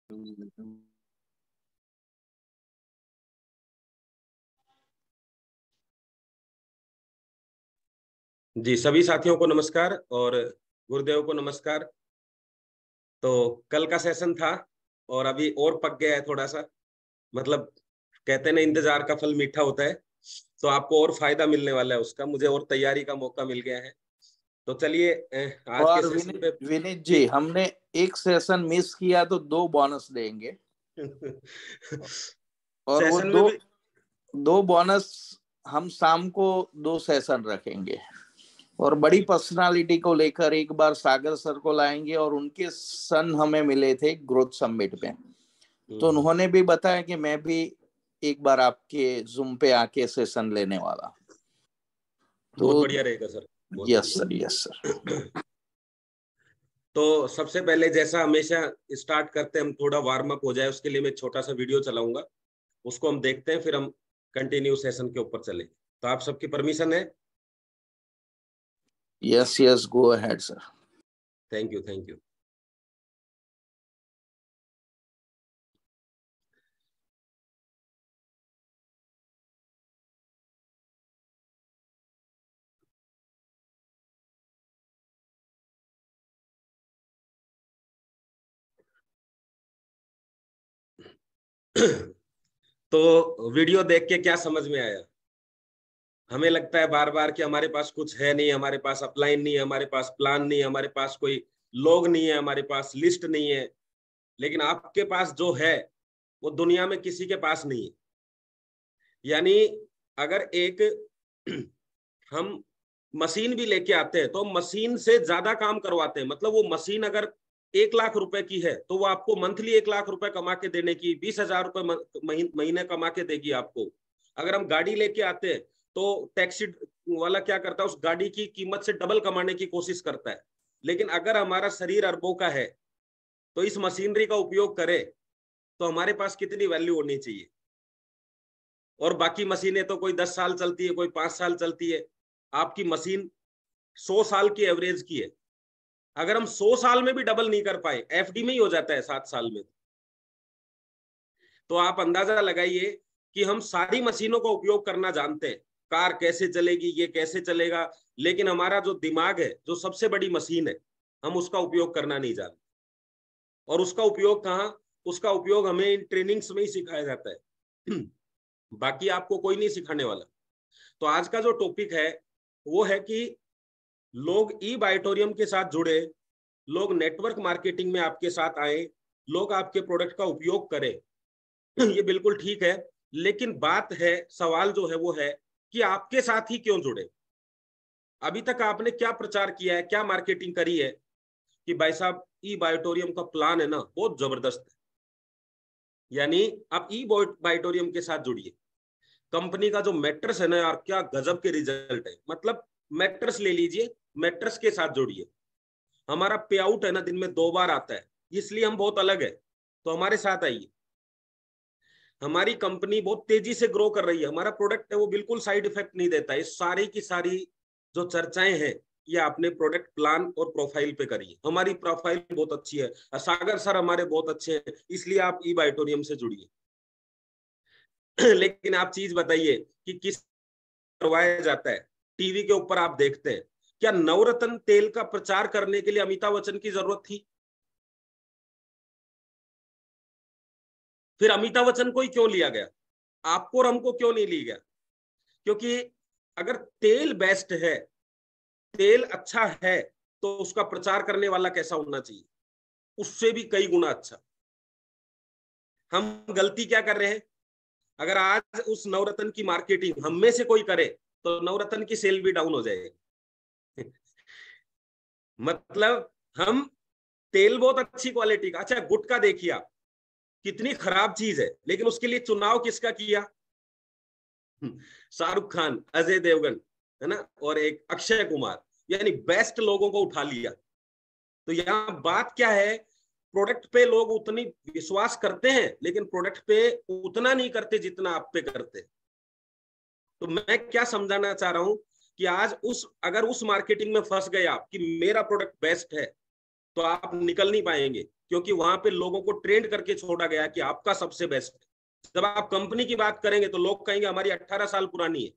जी, सभी साथियों को नमस्कार और गुरुदेव को नमस्कार। तो कल का सेशन था और अभी और पक गया है थोड़ा सा। मतलब कहते हैं ना, इंतजार का फल मीठा होता है। तो आपको और फायदा मिलने वाला है उसका, मुझे और तैयारी का मौका मिल गया है। तो चलिए आज के और सेशन पे विनीत जी, हमने एक सेशन मिस किया तो 2 बोनस देंगे। और वो सेशन में भी दो बोनस हम शाम को 2 सेशन रखेंगे और बड़ी पर्सनालिटी को लेकर एक बार सागर सर को लाएंगे। और उनके सन हमें मिले थे ग्रोथ समिट में, तो उन्होंने भी बताया कि मैं भी एक बार आपके जूम पे आके सेशन लेने वाला। बहुत तो बढ़िया रहेगा sir. Yes sir, yes sir. तो सबसे पहले जैसा हमेशा स्टार्ट करते हैं, हम थोड़ा वार्म अप हो जाए उसके लिए मैं छोटा सा वीडियो चलाऊंगा, उसको हम देखते हैं, फिर हम कंटिन्यू सेशन के ऊपर चले। तो आप सबकी परमिशन है? Yes yes, go ahead sir. Thank you, thank you. तो वीडियो देख के क्या समझ में आया? हमें लगता है बार बार कि हमारे पास कुछ है नहीं, हमारे पास अपलाइन नहीं है, हमारे पास प्लान नहीं है, हमारे पास कोई लोग नहीं है, हमारे पास लिस्ट नहीं है। लेकिन आपके पास जो है वो दुनिया में किसी के पास नहीं है। यानी अगर एक हम मशीन भी लेके आते हैं तो मशीन से ज्यादा काम करवाते हैं। मतलब वो मशीन अगर 1 लाख रुपए की है तो वो आपको मंथली 1 लाख रुपए कमा के देने की, 20,000 रुपए महीने कमा के देगी आपको। अगर हम गाड़ी लेके आते हैं तो टैक्सी वाला क्या करता है, उस गाड़ी की कीमत से डबल कमाने की कोशिश करता है। लेकिन अगर हमारा शरीर अरबों का है तो इस मशीनरी का उपयोग करें तो हमारे पास कितनी वैल्यू होनी चाहिए। और बाकी मशीनें तो कोई 10 साल चलती है, कोई 5 साल चलती है। आपकी मशीन 100 साल की एवरेज की है। अगर हम 100 साल में भी डबल नहीं कर पाए, एफडी में ही हो जाता है 7 साल में। तो आप अंदाजा लगाइए कि हम सारी मशीनों का उपयोग करना जानते हैं। कार कैसे चलेगी, ये कैसे चलेगा, लेकिन हमारा जो दिमाग है, जो सबसे बड़ी मशीन है, हम उसका उपयोग करना नहीं जानते। और उसका उपयोग कहाँ? उसका उपयोग हमें इन ट्रेनिंग्स में ही सिखाया जाता है। बाकी आपको कोई नहीं सिखाने वाला। तो आज का जो टॉपिक है वो है कि लोग ई बायोटोरियम के साथ जुड़े, लोग नेटवर्क मार्केटिंग में आपके साथ आए, लोग आपके प्रोडक्ट का उपयोग करें। ये बिल्कुल ठीक है, लेकिन बात है, सवाल जो है वो है कि आपके साथ ही क्यों जुड़े। अभी तक आपने क्या प्रचार किया है, क्या मार्केटिंग करी है कि भाई साहब ई बायोटोरियम का प्लान है ना बहुत जबरदस्त है, यानी आप ई बायोटोरियम के साथ जुड़िए। कंपनी का जो मैट्रेस है ना यार, क्या गजब के रिजल्ट है। मतलब मैट्रेस ले लीजिए, मैट्रेस के साथ जोड़िए। हमारा पे आउट है ना दिन में 2 बार आता है, इसलिए हम बहुत अलग है। तो हमारे साथ आइए। हमारी कंपनी बहुत तेजी से ग्रो कर रही है, हमारा प्रोडक्ट है वो बिल्कुल साइड इफेक्ट नहीं देता। ये सारी की सारी जो चर्चाएं हैं ये आपने प्रोडक्ट प्लान और प्रोफाइल पे करी है। हमारी प्रोफाइल बहुत अच्छी है, सागर सर हमारे बहुत अच्छे हैं, इसलिए आप ई बायोटोरियम से जुड़िए। लेकिन आप चीज बताइए कि किस करवाया जाता है। टीवी के ऊपर आप देखते हैं, क्या नवरत्न तेल का प्रचार करने के लिए अमिताभ बच्चन की जरूरत थी? फिर अमिताभ बच्चन को ही क्यों लिया गया? आपको और हमको क्यों नहीं लिया गया? क्योंकि अगर तेल बेस्ट है, तेल अच्छा है, तो उसका प्रचार करने वाला कैसा होना चाहिए? उससे भी कई गुना अच्छा। हम गलती क्या कर रहे हैं? अगर आज उस नवरत्न की मार्केटिंग हम में से कोई करे तो नवरत्न की सेल भी डाउन हो जाएगी। मतलब हम तेल बहुत अच्छी क्वालिटी का, अच्छा गुटखा देखिए आप, कितनी खराब चीज है, लेकिन उसके लिए चुनाव किसका किया? शाहरुख खान, अजय देवगन, है ना, और एक अक्षय कुमार, यानी बेस्ट लोगों को उठा लिया। तो यहाँ बात क्या है, प्रोडक्ट पे लोग उतनी विश्वास करते हैं लेकिन प्रोडक्ट पे उतना नहीं करते जितना आप पे करते। तो मैं क्या समझाना चाह रहा हूं कि आज अगर उस मार्केटिंग में फंस गए आप कि मेरा प्रोडक्ट बेस्ट है, तो आप निकल नहीं पाएंगे। क्योंकि वहां पे लोगों को ट्रेंड करके छोड़ा गया कि आपका सबसे बेस्ट। जब आप कंपनी की बात करेंगे तो लोग कहेंगे हमारी 18 साल पुरानी है।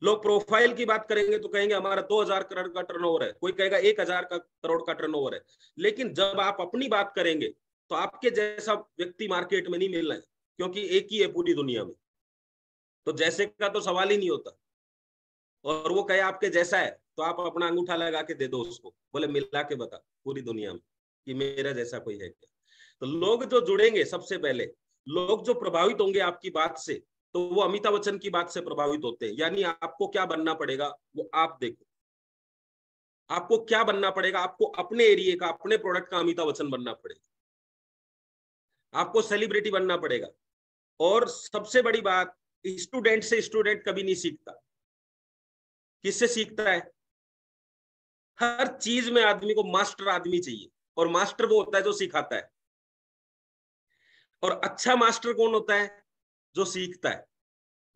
लोग प्रोफाइल की बात करेंगे तो कहेंगे हमारा 2000 करोड़ का टर्नओवर है, कोई कहेगा 1000 करोड़ का टर्नओवर है। लेकिन जब आप अपनी बात करेंगे तो आपके जैसा व्यक्ति मार्केट में नहीं मिल रहा है, क्योंकि एक ही है पूरी दुनिया में। तो जैसे का तो सवाल ही नहीं होता। और वो कहे आपके जैसा है तो आप अपना अंगूठा लगा के दे दो उसको, बोले मिला के बता पूरी दुनिया में कि मेरा जैसा कोई है क्या। तो लोग जो जुड़ेंगे, सबसे पहले लोग जो प्रभावित होंगे आपकी बात से, तो वो अमिताभ बच्चन की बात से प्रभावित होते हैं। यानी आपको क्या बनना पड़ेगा वो आप देखो। आपको क्या बनना पड़ेगा, आपको अपने एरिया का, अपने प्रोडक्ट का अमिताभ बच्चन बनना पड़ेगा। आपको सेलिब्रिटी बनना पड़ेगा। और सबसे बड़ी बात, स्टूडेंट से स्टूडेंट कभी नहीं सीखता। किससे सीखता है? हर चीज में आदमी को मास्टर आदमी चाहिए, और मास्टर वो होता है जो सिखाता है। और अच्छा मास्टर कौन होता है? जो सीखता है।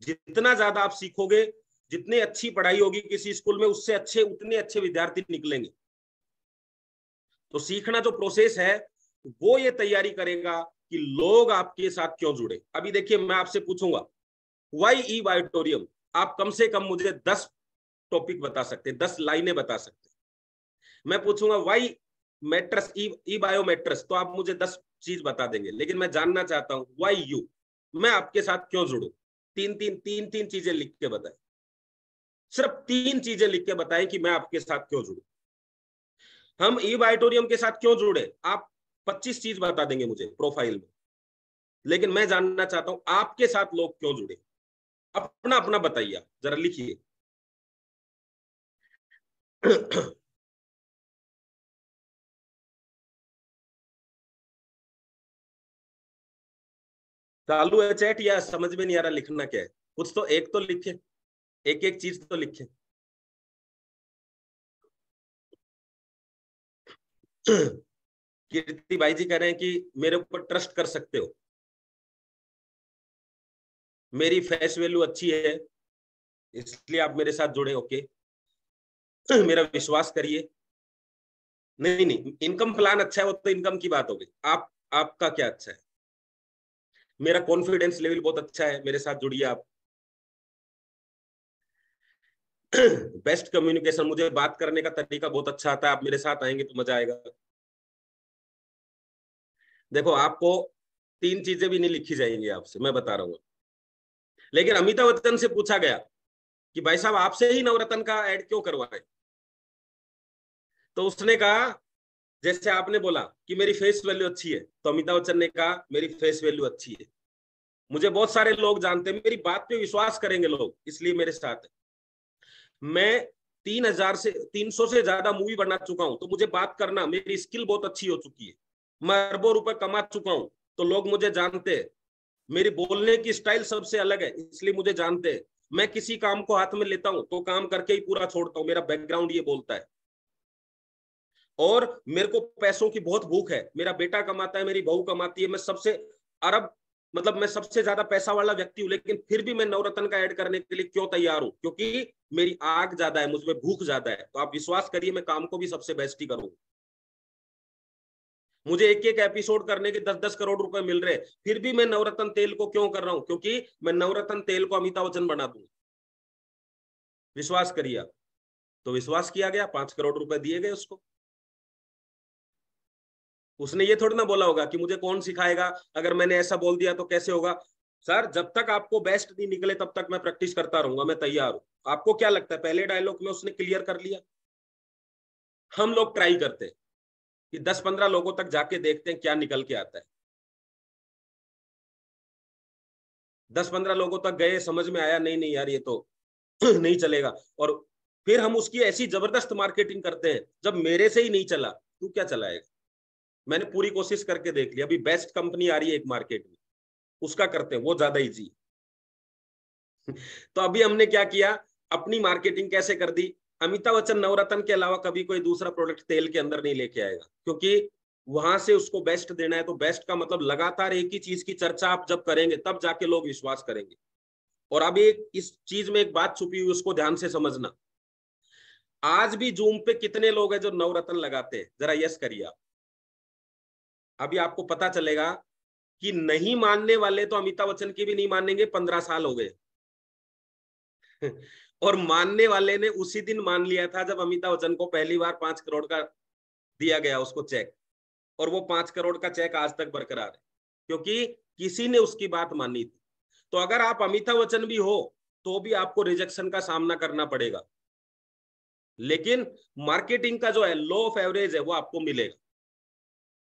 जितना ज्यादा आप सीखोगे, जितनी अच्छी पढ़ाई होगी किसी स्कूल में, उससे अच्छे उतने अच्छे विद्यार्थी निकलेंगे। तो सीखना जो प्रोसेस है वो ये तैयारी करेगा कि लोग आपके साथ क्यों जुड़े। अभी देखिए, मैं आपसे पूछूंगा वाई ई बायोटोरियम, आप कम से कम मुझे 10 टॉपिक बता सकते हैं, 10 लाइनें बता सकते हैं। मैं पूछूंगा वाई मैट्रस, ई बायो मैट्रस, तो आप मुझे 10 चीज बता देंगे। लेकिन मैं जानना चाहता हूं वाई यू, मैं आपके साथ क्यों जुड़ू। तीन चीजें लिख के बताएं। सिर्फ 3 चीजें लिख के बताएं कि मैं आपके साथ क्यों जुड़ू। हम ई बायोटोरियम के साथ क्यों जुड़े, आप 25 चीज बता देंगे मुझे प्रोफाइल में। लेकिन मैं जानना चाहता हूं आपके साथ लोग क्यों जुड़े। अपना अपना बताइए, जरा लिखिए। चालू है चैट या समझ में नहीं आ रहा लिखना क्या है? कुछ तो एक तो लिखे, एक एक चीज तो लिखे। कीर्ति भाई जी कह रहे हैं कि मेरे ऊपर ट्रस्ट कर सकते हो, मेरी फेस वैल्यू अच्छी है इसलिए आप मेरे साथ जुड़े। ओके, मेरा विश्वास करिए। नहीं नहीं, इनकम प्लान अच्छा है वो तो इनकम की बात हो गई। आपका क्या अच्छा है? मेरा कॉन्फिडेंस लेवल बहुत अच्छा है, मेरे साथ जुड़िए आप। बेस्ट कम्युनिकेशन, मुझे बात करने का तरीका बहुत अच्छा आता है, आप मेरे साथ आएंगे तो मजा आएगा। देखो, आपको 3 चीजें भी नहीं लिखी जाएंगी आपसे, मैं बता रहा हूँ। लेकिन अमिताभ बच्चन से पूछा गया कि भाई साहब आपसे ही नवरत्न का ऐड क्यों करवाए, तो उसने कहा, जैसे आपने बोला कि मेरी फेस वैल्यू अच्छी है, तो अमिताभ बच्चन ने कहा मेरी फेस वैल्यू अच्छी है, मुझे बहुत सारे लोग जानते हैं, मेरी बात पे विश्वास करेंगे लोग, इसलिए मेरे साथ है। मैं 300 से ज्यादा मूवी बना चुका हूं, तो मुझे बात करना, मेरी स्किल बहुत अच्छी हो चुकी है। मैं अरबों रुपए कमा चुका हूं, तो लोग मुझे जानते हैं। मेरी बोलने की स्टाइल सबसे अलग है, इसलिए मुझे जानते हैं। मैं किसी काम को हाथ में लेता हूं तो काम करके ही पूरा छोड़ता हूं, मेरा बैकग्राउंड ये बोलता है। और मेरे को पैसों की बहुत भूख है, मेरा बेटा कमाता है, मेरी बहू कमाती है, मैं सबसे अरब, मतलब मैं सबसे ज्यादा पैसा वाला व्यक्ति हूं, लेकिन फिर भी मैं नवरत्न का ऐड करने के लिए क्यों तैयार हूं? क्योंकि मेरी आग ज्यादा है, मुझमें भूख ज्यादा है। तो आप विश्वास करिए, मैं काम को भी सबसे बेस्ट ही करूंगा। मुझे एक एक एपिसोड करने के 10-10 करोड़ रुपए मिल रहे हैं, फिर भी मैं नवरत्न तेल को क्यों कर रहा हूं? क्योंकि मैं नवरत्न तेल को अमिताभ बच्चन बना दूंगा। विश्वास करिए आप। तो विश्वास किया गया, 5 करोड़ रुपए दिए गए उसको। उसने ये थोड़ी ना बोला होगा कि मुझे कौन सिखाएगा, अगर मैंने ऐसा बोल दिया तो कैसे होगा। सर, जब तक आपको बेस्ट नहीं निकले तब तक मैं प्रैक्टिस करता रहूंगा, मैं तैयार हूं। आपको क्या लगता है पहले डायलॉग में उसने क्लियर कर लिया? हम लोग ट्राई करते हैं कि 10-15 लोगों तक जाके देखते हैं क्या निकल के आता है। 10-15 लोगों तक गए, समझ में आया नहीं नहीं यार ये तो नहीं चलेगा, और फिर हम उसकी ऐसी जबरदस्त मार्केटिंग करते हैं, जब मेरे से ही नहीं चला तू क्या चलाएगा। मैंने पूरी कोशिश करके देख लिया, अभी बेस्ट कंपनी आ रही है एक मार्केट में, उसका करते हैं, वो ज्यादा इजी। तो अभी हमने क्या किया, अपनी मार्केटिंग कैसे कर दी। अमिताभ बच्चन नवरत्न के अलावा कभी कोई दूसरा प्रोडक्ट तेल के अंदर नहीं लेके आएगा, क्योंकि वहां से उसको बेस्ट देना है। तो बेस्ट का मतलब लगातार एक ही चीज की चर्चा आप जब करेंगे तब जाके लोग विश्वास करेंगे। और अभी एक इस चीज में एक बात छुपी हुई, उसको ध्यान से समझना। आज भी जूम पे कितने लोग हैं जो नवरत्न लगाते हैं? जरा यस करिए आप। अभी आपको पता चलेगा कि नहीं मानने वाले तो अमिताभ बच्चन की भी नहीं मानेंगे, 15 साल हो गए। और मानने वाले ने उसी दिन मान लिया था जब अमिताभ बच्चन को पहली बार 5 करोड़ का दिया गया उसको चेक, और वो 5 करोड़ का चेक आज तक बरकरार है, क्योंकि किसी ने उसकी बात मानी थी। तो अगर आप अमिताभ बच्चन भी हो तो भी आपको रिजेक्शन का सामना करना पड़ेगा, लेकिन मार्केटिंग का जो है लॉ ऑफ एवरेज है वो आपको मिलेगा।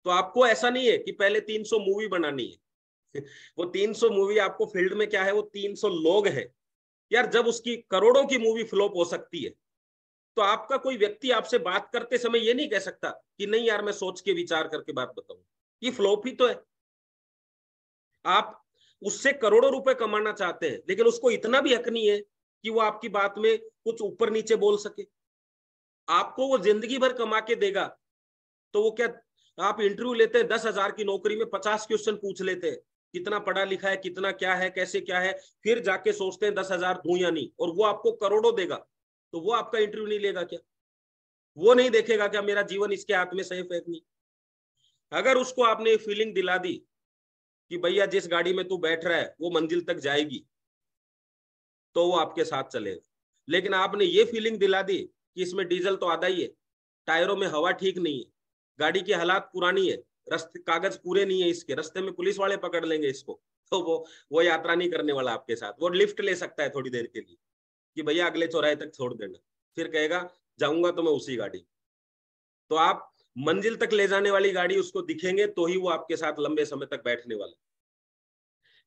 तो आपको ऐसा नहीं है कि पहले 300 मूवी बनानी है। वो 300 मूवी आपको फील्ड में क्या है, वो 300 लोग हैं यार। जब उसकी करोड़ों की मूवी फ्लॉप हो सकती है, तो आपका कोई व्यक्ति आपसे बात करते समय ये नहीं कह सकता कि नहीं यार मैं सोच के विचार करके बात बताऊं, ये फ्लॉप ही तो है। आप उससे करोड़ों रुपए कमाना चाहते हैं, लेकिन उसको इतना भी हक नहीं है कि वो आपकी बात में कुछ ऊपर नीचे बोल सके। आपको वो जिंदगी भर कमा के देगा, तो वो क्या, आप इंटरव्यू लेते हैं 10,000 की नौकरी में 50 क्वेश्चन पूछ लेते हैं, कितना पढ़ा लिखा है, कितना क्या है, कैसे क्या है, फिर जाके सोचते हैं 10,000 दूं या नहीं, और वो आपको करोड़ों देगा, तो वो आपका इंटरव्यू नहीं लेगा क्या? वो नहीं देखेगा क्या मेरा जीवन इसके हाथ में सेफ है नहीं? अगर उसको आपने फीलिंग दिला दी कि भैया जिस गाड़ी में तू बैठ रहा है वो मंजिल तक जाएगी, तो वो आपके साथ चलेगा। लेकिन आपने ये फीलिंग दिला दी कि इसमें डीजल तो आधा ही है, टायरों में हवा ठीक नहीं है, गाड़ी की हालात पुरानी है, रास्ते कागज पूरे नहीं है इसके, रास्ते में पुलिस वाले पकड़ लेंगे इसको, तो वो यात्रा नहीं करने वाला आपके साथ। वो लिफ्ट ले सकता है थोड़ी देर के लिए कि भैया अगले चौराहे तक छोड़ देना, फिर कहेगा जाऊंगा तो मैं उसी गाड़ी। तो आप मंजिल तक ले जाने वाली गाड़ी उसको दिखेंगे तो ही वो आपके साथ लंबे समय तक बैठने वाला।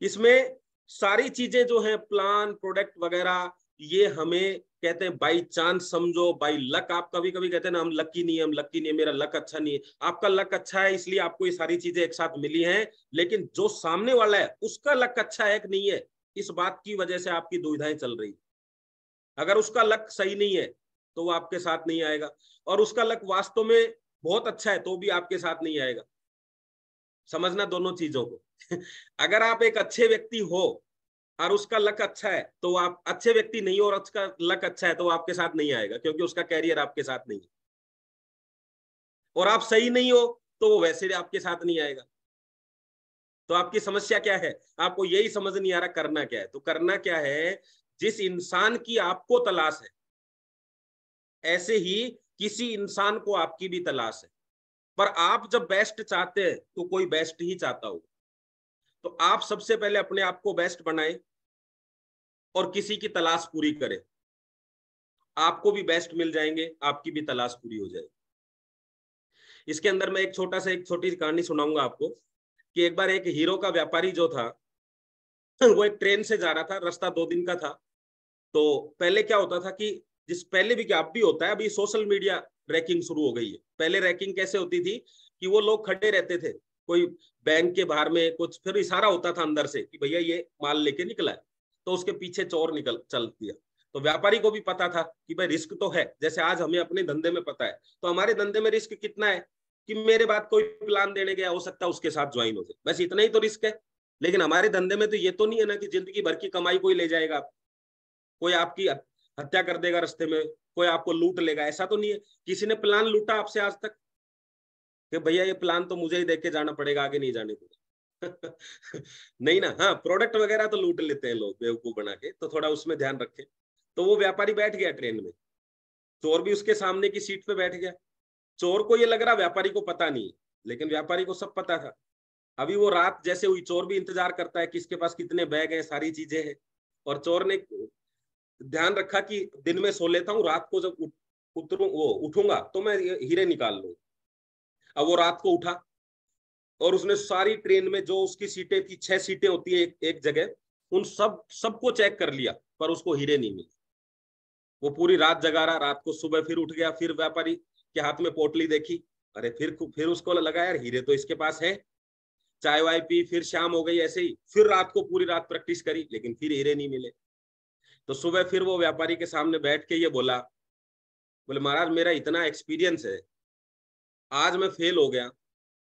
इसमें सारी चीजें जो है, प्लान, प्रोडक्ट वगैरह, ये हमें कहते हैं बाई चांस समझो, बाई लक। आप कभी कभी कहते हैं ना हम लकी नहीं है, हम लकी नहीं है, मेरा लक अच्छा नहीं है। आपका लक अच्छा है इसलिए आपको ये सारी चीजें एक साथ मिली हैं, लेकिन जो सामने वाला है उसका लक अच्छा है कि नहीं है, इस बात की वजह से आपकी दुविधाएं चल रही। अगर उसका लक सही नहीं है तो वो आपके साथ नहीं आएगा, और उसका लक वास्तव में बहुत अच्छा है तो भी आपके साथ नहीं आएगा। समझना दोनों चीजों को। अगर आप एक अच्छे व्यक्ति हो और उसका लक अच्छा है, तो आप अच्छे व्यक्ति नहीं हो और उसका लक अच्छा है, तो वो आपके साथ नहीं आएगा, क्योंकि उसका कैरियर आपके साथ नहीं है। और आप सही नहीं हो तो वो वैसे भी आपके साथ नहीं आएगा। तो आपकी समस्या क्या है? आपको यही समझ नहीं आ रहा करना क्या है। तो करना क्या है, जिस इंसान की आपको तलाश है, ऐसे ही किसी इंसान को आपकी भी तलाश है। पर आप जब बेस्ट चाहते हैं तो कोई बेस्ट ही चाहता होगा। तो आप सबसे पहले अपने आप को बेस्ट बनाएं और किसी की तलाश पूरी करें। आपको भी बेस्ट मिल जाएंगे, आपकी भी तलाश पूरी हो जाएगी। इसके अंदर मैं एक छोटी सी कहानी सुनाऊंगा आपको कि एक बार एक हीरो का व्यापारी जो था, वो एक ट्रेन से जा रहा था, रास्ता 2 दिन का था। तो पहले क्या होता था कि जिस पहले भी क्या अब भी होता है, अभी सोशल मीडिया रैकिंग शुरू हो गई है। पहले रैकिंग कैसे होती थी कि वो लोग खड़े रहते थे, कोई बैंक के बाहर में कुछ, फिर इशारा होता था अंदर से कि भैया ये माल लेके निकला है, तो उसके पीछे चोर निकल चल दिया। तो व्यापारी को भी पता था कि भाई रिस्क तो है, जैसे आज हमें अपने धंधे में पता है, तो हमारे धंधे में रिस्क कितना है कि मेरे बाद कोई प्लान देने गया, हो सकता है उसके साथ ज्वाइन हो जाए, बस इतना ही तो रिस्क है। लेकिन हमारे धंधे में तो ये तो नहीं है ना कि जिंदगी भर की कमाई कोई ले जाएगा, कोई आपकी हत्या कर देगा रास्ते में, कोई आपको लूट लेगा, ऐसा तो नहीं है। किसी ने प्लान लूटा आपसे आज तक कि भैया ये प्लान तो मुझे ही देख के जाना पड़ेगा, आगे नहीं जाने देगा? नहीं ना। हाँ, प्रोडक्ट वगैरह तो लूट लेते हैं लोग बेवकूफ बना के, तो थोड़ा उसमें ध्यान रखें। तो वो व्यापारी बैठ गया ट्रेन में, चोर भी उसके सामने की सीट पे बैठ गया। चोर को ये लग रहा व्यापारी को पता नहीं, लेकिन व्यापारी को सब पता था। अभी वो रात जैसे हुई, चोर भी इंतजार करता है किसके पास कितने बैग हैं, सारी चीजें हैं। और चोर ने ध्यान रखा कि दिन में सो लेता हूँ, रात को जब उठूंगा तो मैं हीरे निकाल लूँ। अब वो रात को उठा और उसने सारी ट्रेन में जो उसकी सीटें थी, 6 सीटें होती है एक जगह, उन सबको चेक कर लिया, पर उसको हीरे नहीं मिले। वो पूरी रात जगा रहा, रात को सुबह फिर उठ गया, फिर व्यापारी के हाथ में पोटली देखी, अरे फिर उसको लगा यार हीरे तो इसके पास है। चाय वाय पी, फिर शाम हो गई ऐसे ही, फिर रात को पूरी रात प्रैक्टिस करी, लेकिन फिर हीरे नहीं मिले। तो सुबह फिर वो व्यापारी के सामने बैठ के ये बोला, बोले महाराज मेरा इतना एक्सपीरियंस है, आज मैं फेल हो गया,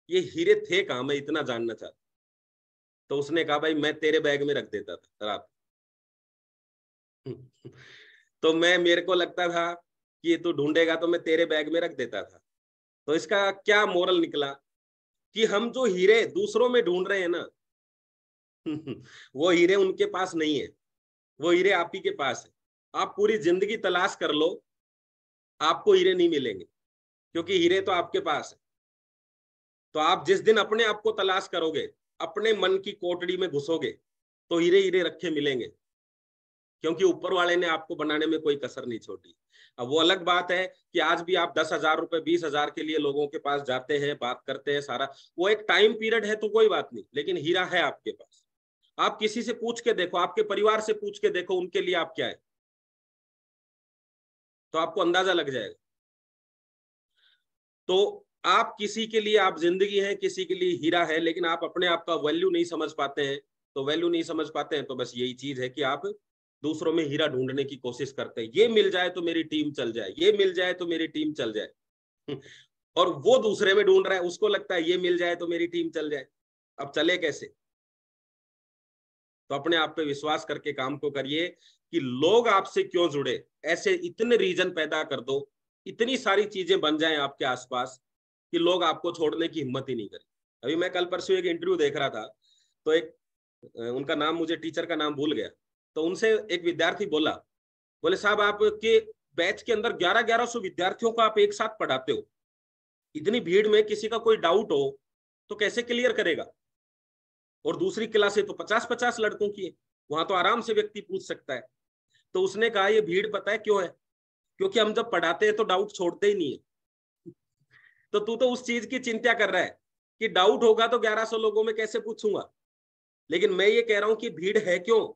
ये हीरे थे कहाँ, मैं इतना जानना चाहता। तो उसने कहा भाई मैं तेरे बैग में रख देता था रात। तो मेरे को लगता था कि तू ढूंढेगा तो मैं तेरे बैग में रख देता था। तो इसका क्या मोरल निकला कि हम जो हीरे दूसरों में ढूंढ रहे हैं ना वो हीरे उनके पास नहीं है, वो हीरे आप ही के पास है। आप पूरी जिंदगी तलाश कर लो, आपको हीरे नहीं मिलेंगे, क्योंकि हीरे तो आपके पास है। तो आप जिस दिन अपने आप को तलाश करोगे, अपने मन की कोठड़ी में घुसोगे, तो हीरे हीरे रखे मिलेंगे, क्योंकि ऊपर वाले ने आपको बनाने में कोई कसर नहीं छोड़ी। अब वो अलग बात है कि आज भी आप 10,000 रुपए 20,000 के लिए लोगों के पास जाते हैं, बात करते हैं, सारा वो एक टाइम पीरियड है तो कोई बात नहीं, लेकिन हीरा है आपके पास। आप किसी से पूछ के देखो, आपके परिवार से पूछ के देखो उनके लिए आप क्या है, तो आपको अंदाजा लग जाएगा। तो आप किसी के लिए आप जिंदगी है, किसी के लिए हीरा है, लेकिन आप अपने आप का वैल्यू नहीं समझ पाते हैं। तो वैल्यू नहीं समझ पाते हैं तो बस यही चीज है कि आप दूसरों में हीरा ढूंढने की कोशिश करते हैं। ये मिल जाए तो मेरी टीम चल जाए, ये मिल जाए तो मेरी टीम चल जाए और वो दूसरे में ढूंढ रहा है, उसको लगता है ये मिल जाए तो मेरी टीम चल जाए। अब चले कैसे? तो अपने आप पे विश्वास करके काम को करिए कि लोग आपसे क्यों जुड़े, ऐसे इतने रीजन पैदा कर दो, इतनी सारी चीजें बन जाएं आपके आसपास कि लोग आपको छोड़ने की हिम्मत ही नहीं करें। अभी मैं कल परसों एक इंटरव्यू देख रहा था, तो एक उनका नाम, मुझे टीचर का नाम भूल गया, तो उनसे एक विद्यार्थी बोला, बोले साहब आपके बैच के अंदर 1100 विद्यार्थियों को आप एक साथ पढ़ाते हो, इतनी भीड़ में किसी का कोई डाउट हो तो कैसे क्लियर करेगा? और दूसरी क्लासें तो 50-50 लड़कों की है, वहां तो आराम से व्यक्ति पूछ सकता है। तो उसने कहा ये भीड़ पता है क्यों है? क्योंकि हम जब पढ़ाते हैं तो डाउट छोड़ते ही नहीं है। तो तू तो उस चीज की चिंता कर रहा है कि डाउट होगा तो 1100 लोगों में कैसे पूछूंगा, लेकिन मैं ये कह रहा हूं कि भीड़ है क्यों?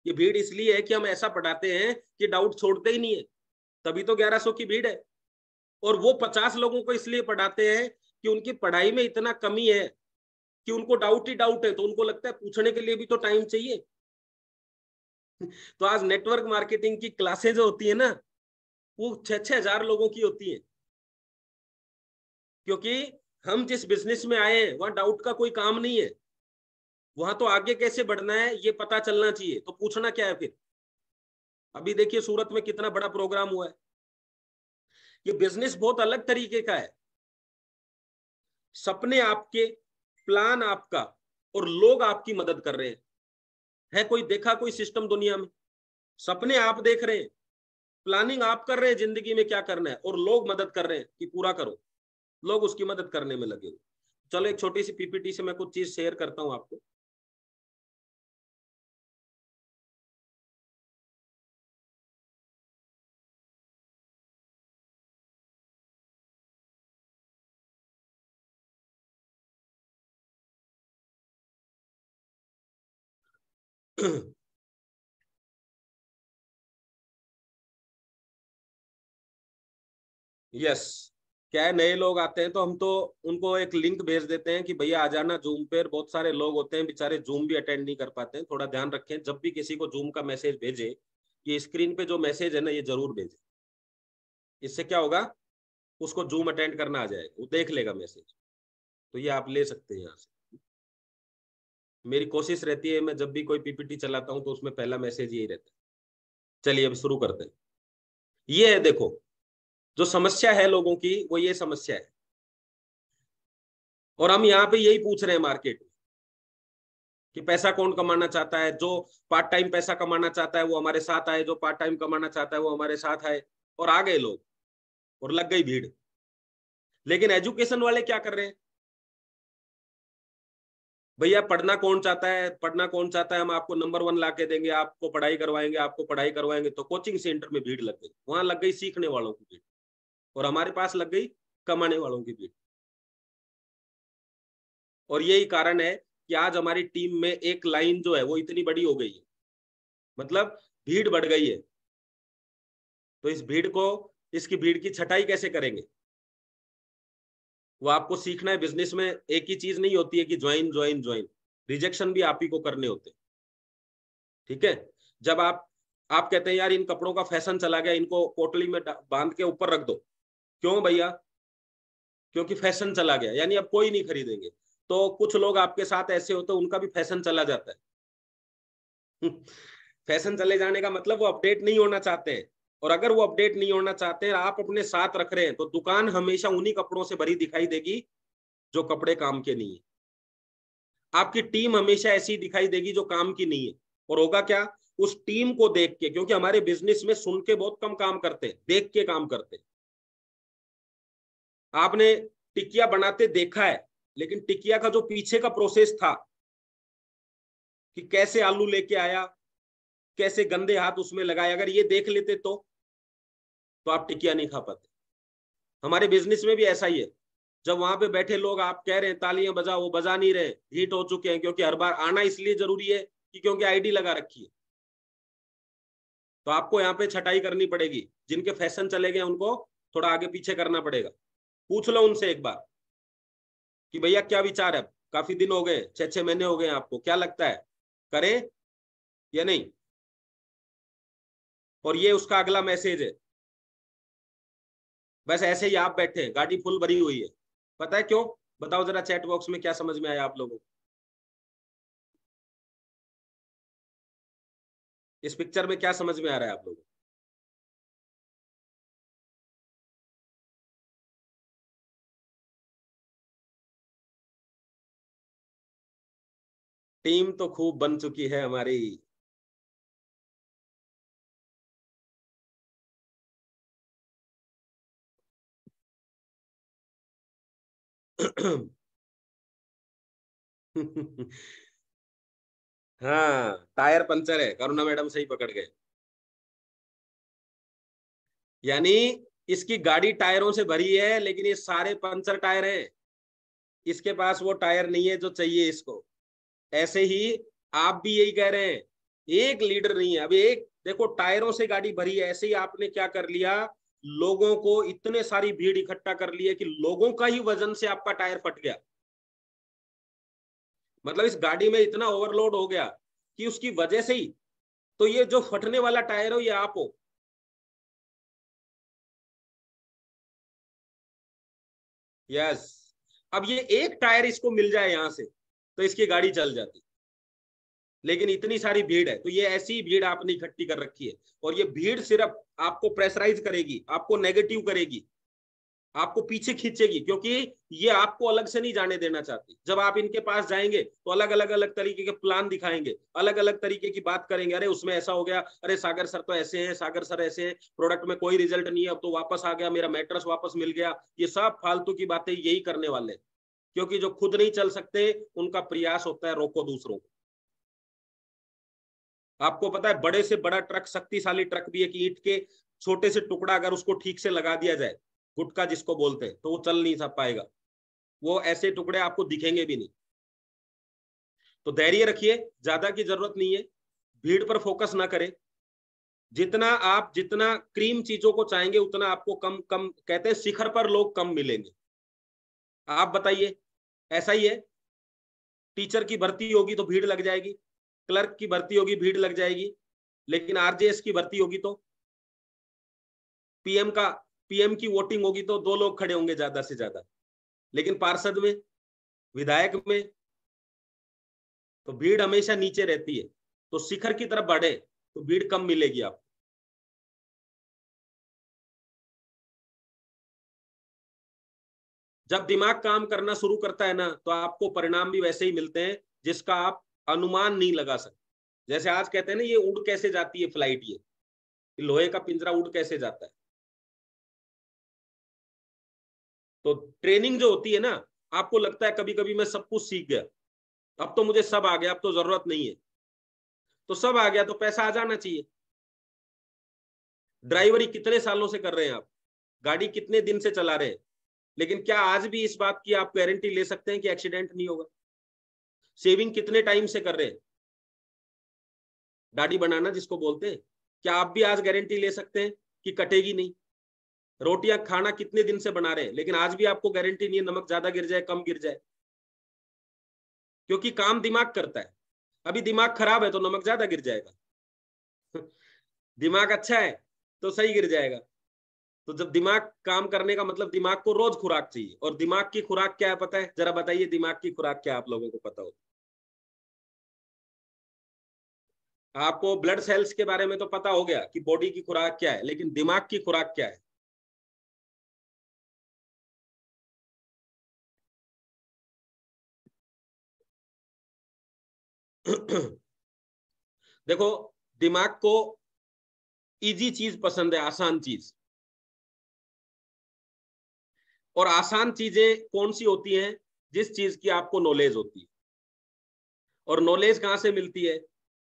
ये भीड़ इसलिए है कि हम ऐसा पढ़ाते हैं कि डाउट छोड़ते ही नहीं है, तभी तो 1100 की भीड़ है। और वो 50 लोगों को इसलिए पढ़ाते हैं कि उनकी पढ़ाई में इतना कमी है कि उनको डाउट ही डाउट है, तो उनको लगता है पूछने के लिए भी तो टाइम चाहिए। तो आज नेटवर्क मार्केटिंग की क्लासेज जो होती है ना, वो 6,000 लोगों की होती है, क्योंकि हम जिस बिजनेस में आए हैं वहां डाउट का कोई काम नहीं है, वहां तो आगे कैसे बढ़ना है ये पता चलना चाहिए, तो पूछना क्या है फिर? अभी देखिए सूरत में कितना बड़ा प्रोग्राम हुआ है। ये बिजनेस बहुत अलग तरीके का है, सपने आपके, प्लान आपका, और लोग आपकी मदद कर रहे हैं। है कोई देखा कोई सिस्टम दुनिया में? सपने आप देख रहे हैं, प्लानिंग आप कर रहे हैं जिंदगी में क्या करना है, और लोग मदद कर रहे हैं कि पूरा करो, लोग उसकी मदद करने में लगे हुए। चलो एक छोटी सी पीपीटी से मैं कुछ चीज शेयर करता हूं आपको। यस, क्या है, नए लोग आते हैं तो हम तो उनको एक लिंक भेज देते हैं कि भैया आ जाना जूम पे। बहुत सारे लोग होते हैं बेचारे, जूम भी अटेंड नहीं कर पाते हैं। थोड़ा ध्यान रखें, जब भी किसी को जूम का मैसेज भेजे, ये स्क्रीन पे जो मैसेज है ना ये जरूर भेजें। इससे क्या होगा, उसको जूम अटेंड करना आ जाएगा, वो देख लेगा मैसेज। तो ये आप ले सकते हैं यहाँ से। मेरी कोशिश रहती है मैं जब भी कोई पीपीटी चलाता हूँ तो उसमें पहला मैसेज यही रहता है। चलिए अब शुरू करते हैं। ये है, देखो जो समस्या है लोगों की वो ये समस्या है, और हम यहाँ पे यही पूछ रहे हैं मार्केट में कि पैसा कौन कमाना चाहता है। जो पार्ट टाइम पैसा कमाना चाहता है वो हमारे साथ आए, जो पार्ट टाइम कमाना चाहता है वो हमारे साथ आए। और आ गए लोग और लग गई भीड़। लेकिन एजुकेशन वाले क्या कर रहे हैं? भैया पढ़ना कौन चाहता है, पढ़ना कौन चाहता है, हम आपको नंबर 1 ला के देंगे, आपको पढ़ाई करवाएंगे, आपको पढ़ाई करवाएंगे। तो कोचिंग सेंटर में भीड़ लग गई, वहां लग गई सीखने वालों की भीड़, और हमारे पास लग गई कमाने वालों की भीड़। और यही कारण है कि आज हमारी टीम में एक लाइन जो है वो इतनी बड़ी हो गई है, मतलब भीड़ बढ़ गई है। तो इस भीड़ को, इसकी भीड़ की छटाई कैसे करेंगे? वो आपको सीखना है। बिजनेस में एक ही चीज नहीं होती है कि ज्वाइन ज्वाइन ज्वाइन, रिजेक्शन भी आप ही को करने होते हैं। ठीक है, जब आप कहते हैं यार इन कपड़ों का फैशन चला गया, इनको पोटली में बांध के ऊपर रख दो। क्यों भैया? क्योंकि फैशन चला गया, यानी अब कोई नहीं खरीदेंगे। तो कुछ लोग आपके साथ ऐसे होते हैं उनका भी फैशन चला जाता है। फैशन चले जाने का मतलब वो अपडेट नहीं होना चाहते हैं। और अगर वो अपडेट नहीं होना चाहते हैं, आप अपने साथ रख रहे हैं, तो दुकान हमेशा उन्हीं कपड़ों से भरी दिखाई देगी जो कपड़े काम के नहीं है। आपकी टीम हमेशा ऐसी दिखाई देगी जो काम की नहीं है। और होगा क्या, उस टीम को देख के, क्योंकि हमारे बिजनेस में सुन के बहुत कम काम करते हैं, देख के काम करते हैं। आपने टिकिया बनाते देखा है, लेकिन टिकिया का जो पीछे का प्रोसेस था कि कैसे आलू लेके आया, कैसे गंदे हाथ उसमें लगाए, अगर ये देख लेते तो आप टिकिया नहीं खा पाते। हमारे बिजनेस में भी ऐसा ही है। जब वहां पे बैठे लोग आप कह रहे हैं तालियां बजाओ, वो बजा नहीं रहे, हीट हो चुके हैं, क्योंकि हर बार आना इसलिए जरूरी है कि क्योंकि आईडी लगा रखी है। तो आपको यहाँ पे छटाई करनी पड़ेगी। जिनके फैशन चले गए उनको थोड़ा आगे पीछे करना पड़ेगा। पूछ लो उनसे एक बार कि भैया क्या विचार है, काफी दिन हो गए, 6-6 महीने हो गए, आपको क्या लगता है, करें या नहीं। और ये उसका अगला मैसेज है। बस ऐसे ही आप बैठे हैं, गाड़ी फुल भरी हुई है। पता है क्यों? बताओ जरा चैट बॉक्स में, क्या समझ में आया आप लोगों को इस पिक्चर में? क्या समझ में आ रहा है आप लोगों को? टीम तो खूब बन चुकी है हमारी। हाँ, टायर पंचर है, करुणा मैडम सही पकड़ गए। यानी इसकी गाड़ी टायरों से भरी है, लेकिन ये सारे पंचर टायर हैं। इसके पास वो टायर नहीं है जो चाहिए इसको। ऐसे ही आप भी यही कह रहे हैं, एक लीडर नहीं है। अभी एक देखो, टायरों से गाड़ी भरी है, ऐसे ही आपने क्या कर लिया, लोगों को इतने सारी भीड़ इकट्ठा कर लिया कि लोगों का ही वजन से आपका टायर फट गया। मतलब इस गाड़ी में इतना ओवरलोड हो गया कि उसकी वजह से ही तो ये जो फटने वाला टायर हो ये आप हो। यस। अब ये एक टायर इसको मिल जाए यहां से तो इसकी गाड़ी चल जाती, लेकिन इतनी सारी भीड़ है। तो ये ऐसी भीड़ आपने इकट्ठी कर रखी है, और ये भीड़ सिर्फ आपको प्रेशराइज करेगी, आपको नेगेटिव करेगी, आपको पीछे खींचेगी, क्योंकि ये आपको अलग से नहीं जाने देना चाहती। जब आप इनके पास जाएंगे तो अलग अलग अलग तरीके के प्लान दिखाएंगे, अलग अलग तरीके की बात करेंगे। अरे उसमें ऐसा हो गया, अरे सागर सर तो ऐसे हैं, सागर सर ऐसे हैं, प्रोडक्ट में कोई रिजल्ट नहीं है, अब तो वापस आ गया, मेरा मैट्रेस वापस मिल गया। ये सब फालतू की बातें यही करने वाले हैं, क्योंकि जो खुद नहीं चल सकते उनका प्रयास होता है रोको दूसरों को। आपको पता है, बड़े से बड़ा ट्रक, शक्तिशाली ट्रक भी एक ईंट के छोटे से टुकड़ा अगर उसको ठीक से लगा दिया जाए, गुटका जिसको बोलते हैं, तो वो चल नहीं पाएगा। वो ऐसे टुकड़े आपको दिखेंगे भी नहीं। तो धैर्य रखिए, ज्यादा की जरूरत नहीं है, भीड़ पर फोकस ना करें। जितना क्रीम चीजों को चाहेंगे उतना आपको कम कम, कहते हैं शिखर पर लोग कम मिलेंगे। आप बताइए, ऐसा ही है। टीचर की भर्ती होगी तो भीड़ लग जाएगी, क्लर्क की भर्ती होगी भीड़ लग जाएगी, लेकिन आरजेएस की भर्ती होगी तो, पीएम की वोटिंग होगी तो 2 लोग खड़े होंगे ज्यादा से ज्यादा, लेकिन पार्षद में, विधायक में तो भीड़ हमेशा नीचे रहती है। तो शिखर की तरफ बढ़े तो भीड़ कम मिलेगी आपको। जब दिमाग काम करना शुरू करता है ना, तो आपको परिणाम भी वैसे ही मिलते हैं जिसका आप अनुमान नहीं लगा सकते। जैसे आज कहते हैं ना, ये उड़ कैसे जाती है फ्लाइट, ये लोहे का पिंजरा उड़ कैसे जाता है। तो ट्रेनिंग जो होती है ना, आपको लगता है कभी कभी मैं सब कुछ सीख गया, अब तो मुझे सब आ गया, अब तो जरूरत नहीं है। तो सब आ गया तो पैसा आ जाना चाहिए। ड्राइवरी कितने सालों से कर रहे हैं आप, गाड़ी कितने दिन से चला रहे हैं, लेकिन क्या आज भी इस बात की आप गारंटी ले सकते हैं कि एक्सीडेंट नहीं होगा? सेविंग कितने टाइम से कर रहे हैं, दाढ़ी बनाना जिसको बोलते हैं, क्या आप भी आज गारंटी ले सकते हैं कि कटेगी नहीं? रोटियां खाना कितने दिन से बना रहे हैं, लेकिन आज भी आपको गारंटी नहीं है नमक ज्यादा गिर जाए, कम गिर जाए, क्योंकि काम दिमाग करता है। अभी दिमाग खराब है तो नमक ज्यादा गिर जाएगा। दिमाग अच्छा है तो सही गिर जाएगा। तो जब दिमाग काम करने का मतलब, दिमाग को रोज खुराक चाहिए। और दिमाग की खुराक क्या है पता है? जरा बताइए, दिमाग की खुराक क्या आप लोगों को पता हो? आपको ब्लड सेल्स के बारे में तो पता हो गया कि बॉडी की खुराक क्या है, लेकिन दिमाग की खुराक क्या है? देखो, दिमाग को इजी चीज पसंद है, आसान चीज। और आसान चीजें कौन सी होती हैं? जिस चीज की आपको नॉलेज होती है। और नॉलेज कहां से मिलती है?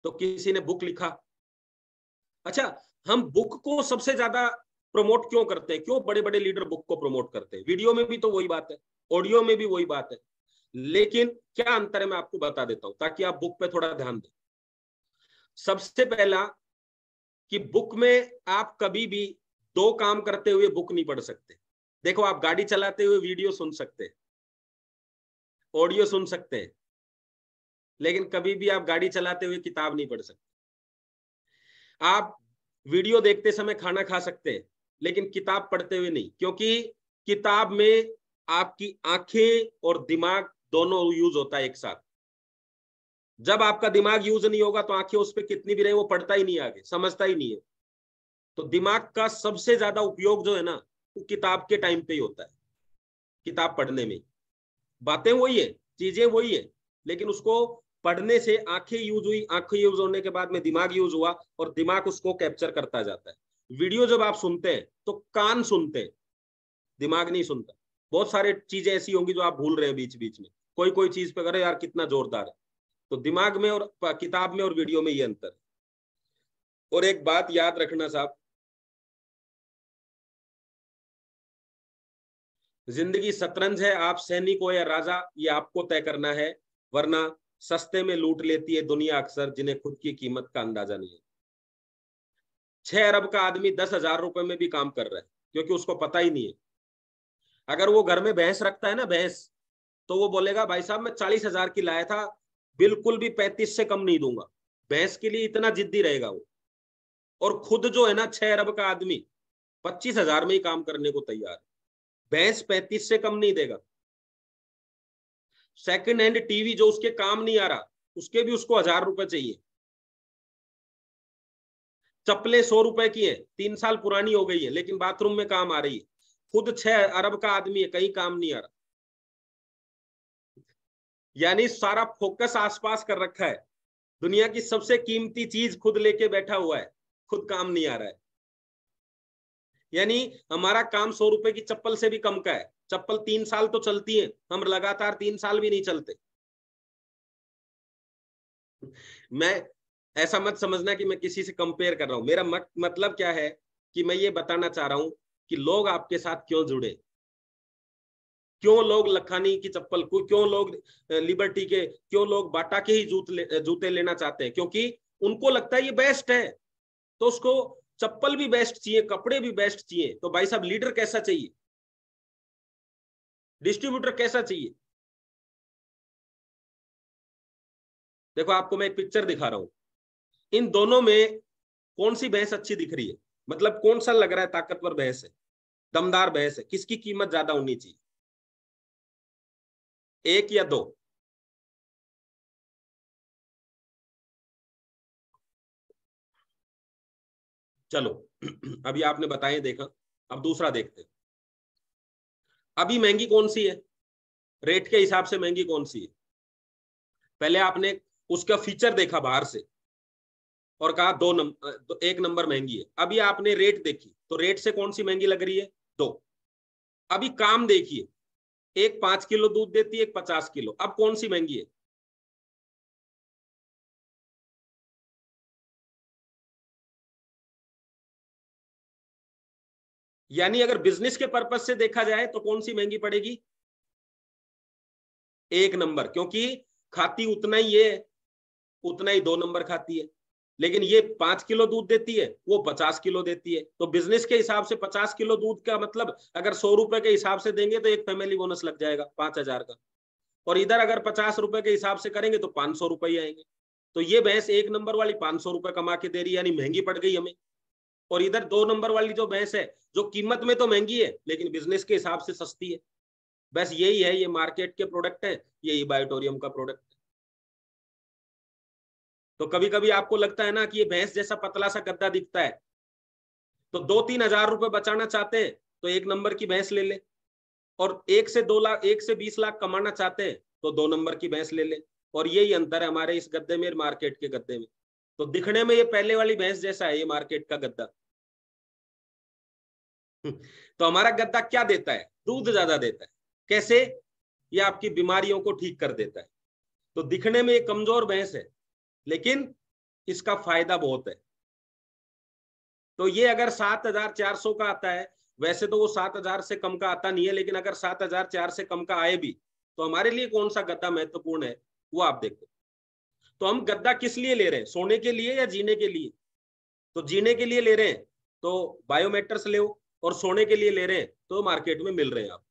तो किसी ने बुक लिखा। अच्छा, हम बुक को सबसे ज्यादा प्रमोट क्यों करते हैं? क्यों बड़े बड़े लीडर बुक को प्रमोट करते हैं? वीडियो में भी तो वही बात है, ऑडियो में भी वही बात है, लेकिन क्या अंतर है मैं आपको बता देता हूं, ताकि आप बुक पे थोड़ा ध्यान दें। सबसे पहला कि बुक में आप कभी भी दो काम करते हुए बुक नहीं पढ़ सकते। देखो, आप गाड़ी चलाते हुए वीडियो सुन सकते हैं, ऑडियो सुन सकते हैं, लेकिन कभी भी आप गाड़ी चलाते हुए किताब नहीं पढ़ सकते। आप वीडियो देखते समय खाना खा सकते हैं, लेकिन किताब पढ़ते हुए नहीं, क्योंकि किताब में आपकी आंखें और दिमाग दोनों यूज होता है एक साथ। जब आपका दिमाग यूज नहीं होगा तो आंखें उस पर कितनी भी रहे, वो पढ़ता ही नहीं, आगे समझता ही नहीं है। तो दिमाग का सबसे ज्यादा उपयोग जो है ना, वो किताब के टाइम पे ही होता है, किताब पढ़ने में। बातें वही है, चीजें वही है, लेकिन उसको पढ़ने से आंखें यूज हुई, आंखें यूज होने के बाद में दिमाग यूज हुआ, और दिमाग उसको कैप्चर करता जाता है। वीडियो जब आप सुनते हैं तो कान सुनते हैं, दिमाग नहीं सुनता। बहुत सारे चीजें ऐसी होंगी जो आप भूल रहे हैं बीच बीच में, कोई कोई चीज पे करे यार कितना जोरदार है। तो दिमाग में और किताब में और वीडियो में ये अंतर है। और एक बात याद रखना साहब, जिंदगी शतरंज है, आप सैनिक हो या राजा, ये आपको तय करना है, वरना सस्ते में लूट लेती है दुनिया अक्सर, जिन्हें खुद की कीमत का अंदाजा नहीं है। 6 अरब का आदमी 10,000 रुपए में भी काम कर रहा है, क्योंकि उसको पता ही नहीं है। अगर वो घर में भैंस रखता है ना, भैंस, तो वो बोलेगा भाई साहब मैं 40,000 की लाया था, बिल्कुल भी 35 से कम नहीं दूंगा। भैंस के लिए इतना जिद्दी रहेगा वो। और खुद जो है ना, 6 अरब का आदमी 25,000 में ही काम करने को तैयार है। भैंस 35 से कम नहीं देगा। सेकंड हैंड टीवी जो उसके काम नहीं आ रहा, उसके भी उसको 1,000 रुपए चाहिए। चप्पलें 100 रुपए की है, 3 साल पुरानी हो गई है, लेकिन बाथरूम में काम आ रही है। खुद 6 अरब का आदमी है, कहीं काम नहीं आ रहा। यानी सारा फोकस आसपास कर रखा है, दुनिया की सबसे कीमती चीज खुद लेके बैठा हुआ है, खुद काम नहीं आ रहा है। यानी हमारा काम 100 रुपए की चप्पल से भी कम का है। चप्पल 3 साल तो चलती है, हम लगातार 3 साल भी नहीं चलते। मैं ऐसा मत समझना कि मैं किसी से कंपेयर कर रहा हूं। मेरा मतलब क्या है कि मैं ये बताना चाह रहा हूं कि लोग आपके साथ क्यों जुड़े, क्यों लोग लखानी की चप्पल को, क्यों लोग लिबर्टी के, क्यों लोग बाटा के ही जूते लेना चाहते हैं, क्योंकि उनको लगता है ये बेस्ट है। तो उसको चप्पल भी बेस्ट चाहिए, कपड़े भी बेस्ट चाहिए। तो भाई साहब, लीडर कैसा चाहिए, डिस्ट्रीब्यूटर कैसा चाहिए? देखो, आपको मैं एक पिक्चर दिखा रहा हूं, इन दोनों में कौन सी भैंस अच्छी दिख रही है? मतलब कौन सा लग रहा है ताकतवर भैंस है, दमदार भैंस है? किसकी कीमत ज्यादा होनी चाहिए, एक या दो? चलो, अभी आपने बताए, देखा। अब दूसरा देखते हैं। अभी महंगी कौन सी है, रेट के हिसाब से महंगी कौन सी है? पहले आपने उसका फीचर देखा बाहर से और कहा 2 नंबर, 1 नंबर महंगी है। अभी आपने रेट देखी, तो रेट से कौन सी महंगी लग रही है? 2। अभी काम देखिए, एक 5 किलो दूध देती है, एक 50 किलो। अब कौन सी महंगी है? यानी अगर बिजनेस के पर्पज से देखा जाए तो कौन सी महंगी पड़ेगी? 1 नंबर, क्योंकि खाती उतना ही है, उतना ही 2 नंबर खाती है। लेकिन ये 5 किलो दूध देती है, वो 50 किलो देती है। तो बिजनेस के हिसाब से 50 किलो दूध का मतलब, अगर 100 रुपए के हिसाब से देंगे तो एक फैमिली बोनस लग जाएगा 5,000 का। और इधर अगर 50 रुपए के हिसाब से करेंगे तो 500 रुपए ही आएंगे। तो ये भैंस 1 नंबर वाली 500 रुपए कमा के दे रही है, यानी महंगी पड़ गई हमें। और इधर 2 नंबर वाली जो भैंस है, जो कीमत में तो महंगी है, लेकिन बिजनेस के हिसाब से सस्ती है। बस यही है, ये मार्केट के प्रोडक्ट है, यही बायोटोरियम का प्रोडक्ट है। तो कभी कभी आपको लगता है ना कि ये भैंस जैसा पतला सा गद्दा दिखता है, तो 2-3 हजार रुपए बचाना चाहते हैं तो 1 नंबर की भैंस ले ले। और 1 से 2 लाख, 1 से 20 लाख कमाना चाहते हैं तो 2 नंबर की भैंस ले ले। और यही अंतर है हमारे इस गद्दे में, मार्केट के गद्दे में। तो दिखने में ये पहले वाली भैंस जैसा है ये मार्केट का गद्दा। तो हमारा गद्दा क्या देता है? दूध ज्यादा देता है। कैसे? ये आपकी बीमारियों को ठीक कर देता है। तो दिखने में ये कमजोर भैंस है, लेकिन इसका फायदा बहुत है। तो ये अगर 7,400 का आता है, वैसे तो वो 7,000 से कम का आता नहीं है, लेकिन अगर 7,004 से कम का आए भी, तो हमारे लिए कौन सा गद्दा महत्वपूर्ण है वो आप देखो। तो हम गद्दा किस लिए ले रहे हैं? सोने के लिए या जीने के लिए? तो जीने के लिए ले रहे हैं तो बायोमेट्रिक्स ले, और सोने के लिए ले रहे हैं तो मार्केट में मिल रहे हैं आप।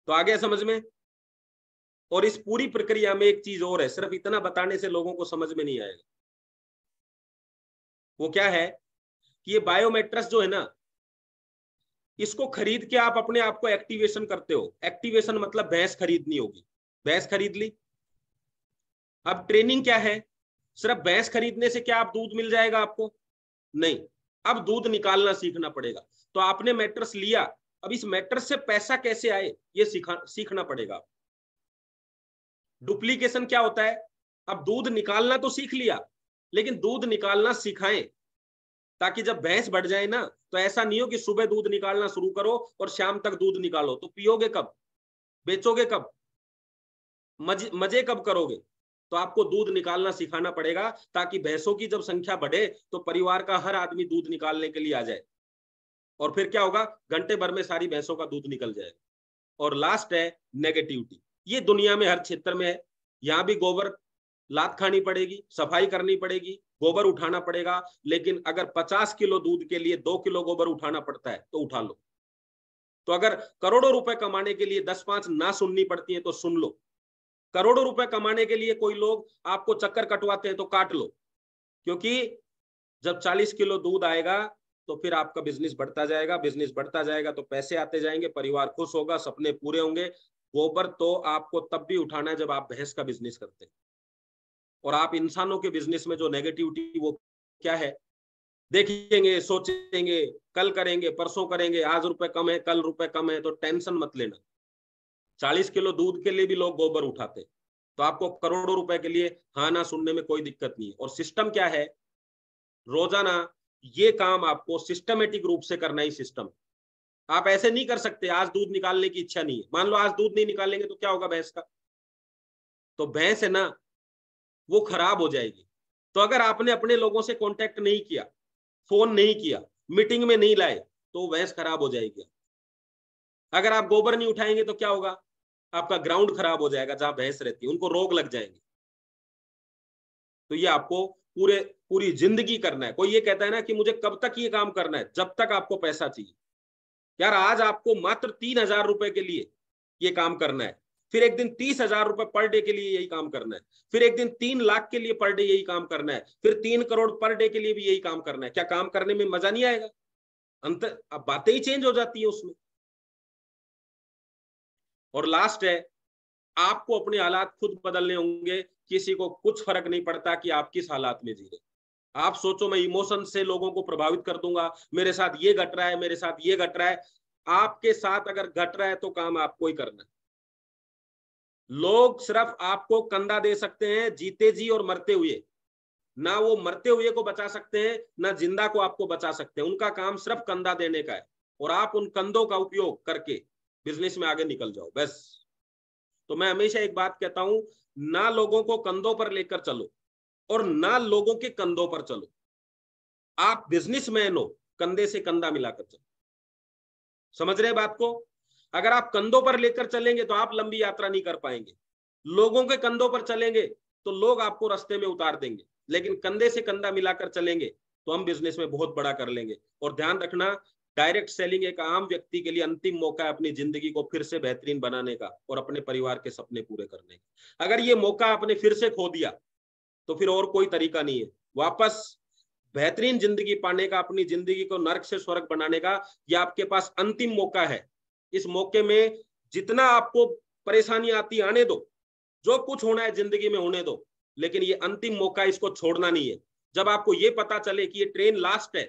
तो आ गया समझ में? और इस पूरी प्रक्रिया में एक चीज और है, सिर्फ इतना बताने से लोगों को समझ में नहीं आएगा। वो क्या है कि ये बायोमेट्रिक्स जो है ना, इसको खरीद के आप अपने आप को एक्टिवेशन करते हो। एक्टिवेशन मतलब भैंस खरीदनी होगी, भैंस खरीद ली। अब ट्रेनिंग क्या है? सिर्फ भैंस खरीदने से क्या आप दूध मिल जाएगा आपको? नहीं, अब दूध निकालना सीखना पड़ेगा। तो आपने मैट्रेस लिया, अब इस मैट्रेस से पैसा कैसे आए ये सीखना पड़ेगा। डुप्लीकेशन क्या होता है? अब दूध निकालना तो सीख लिया, लेकिन दूध निकालना सिखाएं, ताकि जब भैंस बढ़ जाए ना, तो ऐसा नहीं हो कि सुबह दूध निकालना शुरू करो और शाम तक दूध निकालो। तो पियोगे कब? बेचोगे कब? मजे कब करोगे? तो आपको दूध निकालना सिखाना पड़ेगा, ताकि भैंसों की जब संख्या बढ़े तो परिवार का हर आदमी दूध निकालने के लिए आ जाए। और फिर क्या होगा? घंटे भर में सारी भैंसों का दूध निकल जाएगा। और लास्ट है नेगेटिविटी। ये दुनिया में हर क्षेत्र में है। यहां भी गोबर लात खानी पड़ेगी, सफाई करनी पड़ेगी, गोबर उठाना पड़ेगा। लेकिन अगर 50 किलो दूध के लिए 2 किलो गोबर उठाना पड़ता है तो उठा लो। तो अगर करोड़ों रुपए कमाने के लिए 10-5 ना सुननी पड़ती है तो सुन लो। करोड़ों रुपए कमाने के लिए कोई लोग आपको चक्कर कटवाते हैं तो काट लो। क्योंकि जब 40 किलो दूध आएगा तो फिर आपका बिजनेस बढ़ता जाएगा। बिजनेस बढ़ता जाएगा तो पैसे आते जाएंगे, परिवार खुश होगा, सपने पूरे होंगे। गोबर तो आपको तब भी उठाना है जब आप भैंस का बिजनेस करते हैं। और आप इंसानों के बिजनेस में जो नेगेटिविटी, वो क्या है? देखेंगे, सोचेंगे, कल करेंगे, परसों करेंगे, आज रुपए कम है, कल रुपए कम है, तो टेंशन मत लेना। 40 किलो दूध के लिए भी लोग गोबर उठाते, तो आपको करोड़ों रुपए के लिए हाँ ना सुनने में कोई दिक्कत नहीं है। और सिस्टम क्या है? रोजाना ये काम आपको सिस्टमेटिक रूप से करना ही सिस्टम। आप ऐसे नहीं कर सकते, आज दूध निकालने की इच्छा नहीं है, मान लो आज दूध नहीं निकालेंगे तो क्या होगा भैंस का? तो भैंस है ना, वो खराब हो जाएगी। तो अगर आपने अपने लोगों से कांटेक्ट नहीं किया, फोन नहीं किया, मीटिंग में नहीं लाए, तो भैंस खराब हो जाएगी। अगर आप गोबर नहीं उठाएंगे तो क्या होगा? आपका ग्राउंड खराब हो जाएगा, जहां भैंस रहती है उनको रोग लग जाएंगे। तो ये आपको पूरी जिंदगी करना है। कोई ये कहता है ना कि मुझे कब तक ये काम करना है? जब तक आपको पैसा चाहिए। यार आज आपको मात्र 3,000 रुपए के लिए ये काम करना है, फिर एक दिन 30,000 रुपए पर डे के लिए यही काम करना है, फिर एक दिन 3 लाख के लिए पर डे यही काम करना है, फिर 3 करोड़ पर डे के लिए भी यही काम करना है। क्या काम करने में मजा नहीं आएगा? अंतर अब बातें ही चेंज हो जाती है उसमें। और लास्ट है, आपको अपने हालात खुद बदलने होंगे। किसी को कुछ फर्क नहीं पड़ता कि आप किस हालात में जी रहे। आप सोचो मैं इमोशन से लोगों को प्रभावित कर दूंगा, मेरे साथ ये घट रहा है, मेरे साथ ये घट रहा है। आपके साथ अगर घट रहा है तो काम आपको ही करना है। लोग सिर्फ आपको कंधा दे सकते हैं जीते जी और मरते हुए। ना वो मरते हुए को बचा सकते हैं, ना जिंदा को आपको बचा सकते हैं। उनका काम सिर्फ कंधा देने का है, और आप उन कंधों का उपयोग करके बिजनेस में आगे निकल जाओ बस। तो मैं हमेशा एक बात कहता हूं, ना लोगों को कंधों पर लेकर चलो और ना लोगों के कंधों पर चलो। आप बिजनेसमैन हो, कंधे से कंधा मिलाकर चलो। समझ रहे बात को? अगर आप कंधों पर लेकर चलेंगे तो आप लंबी यात्रा नहीं कर पाएंगे। लोगों के कंधों पर चलेंगे तो लोग आपको रास्ते में उतार देंगे, लेकिन कंधे से कंधा मिलाकर चलेंगे तो हम बिजनेस में बहुत बड़ा कर लेंगे। और ध्यान रखना, डायरेक्ट सेलिंग एक आम व्यक्ति के लिए अंतिम मौका है अपनी जिंदगी को फिर से बेहतरीन बनाने का और अपने परिवार के सपने पूरे करने का। अगर ये मौका आपने फिर से खो दिया तो फिर और कोई तरीका नहीं है वापस बेहतरीन जिंदगी पाने का, अपनी जिंदगी को नर्क से स्वर्ग बनाने का। यह आपके पास अंतिम मौका है। इस मौके में जितना आपको परेशानी आती आने दो, जो कुछ होना है जिंदगी में होने दो, लेकिन ये अंतिम मौका, इसको छोड़ना नहीं है। जब आपको ये पता चले कि ये ट्रेन लास्ट है,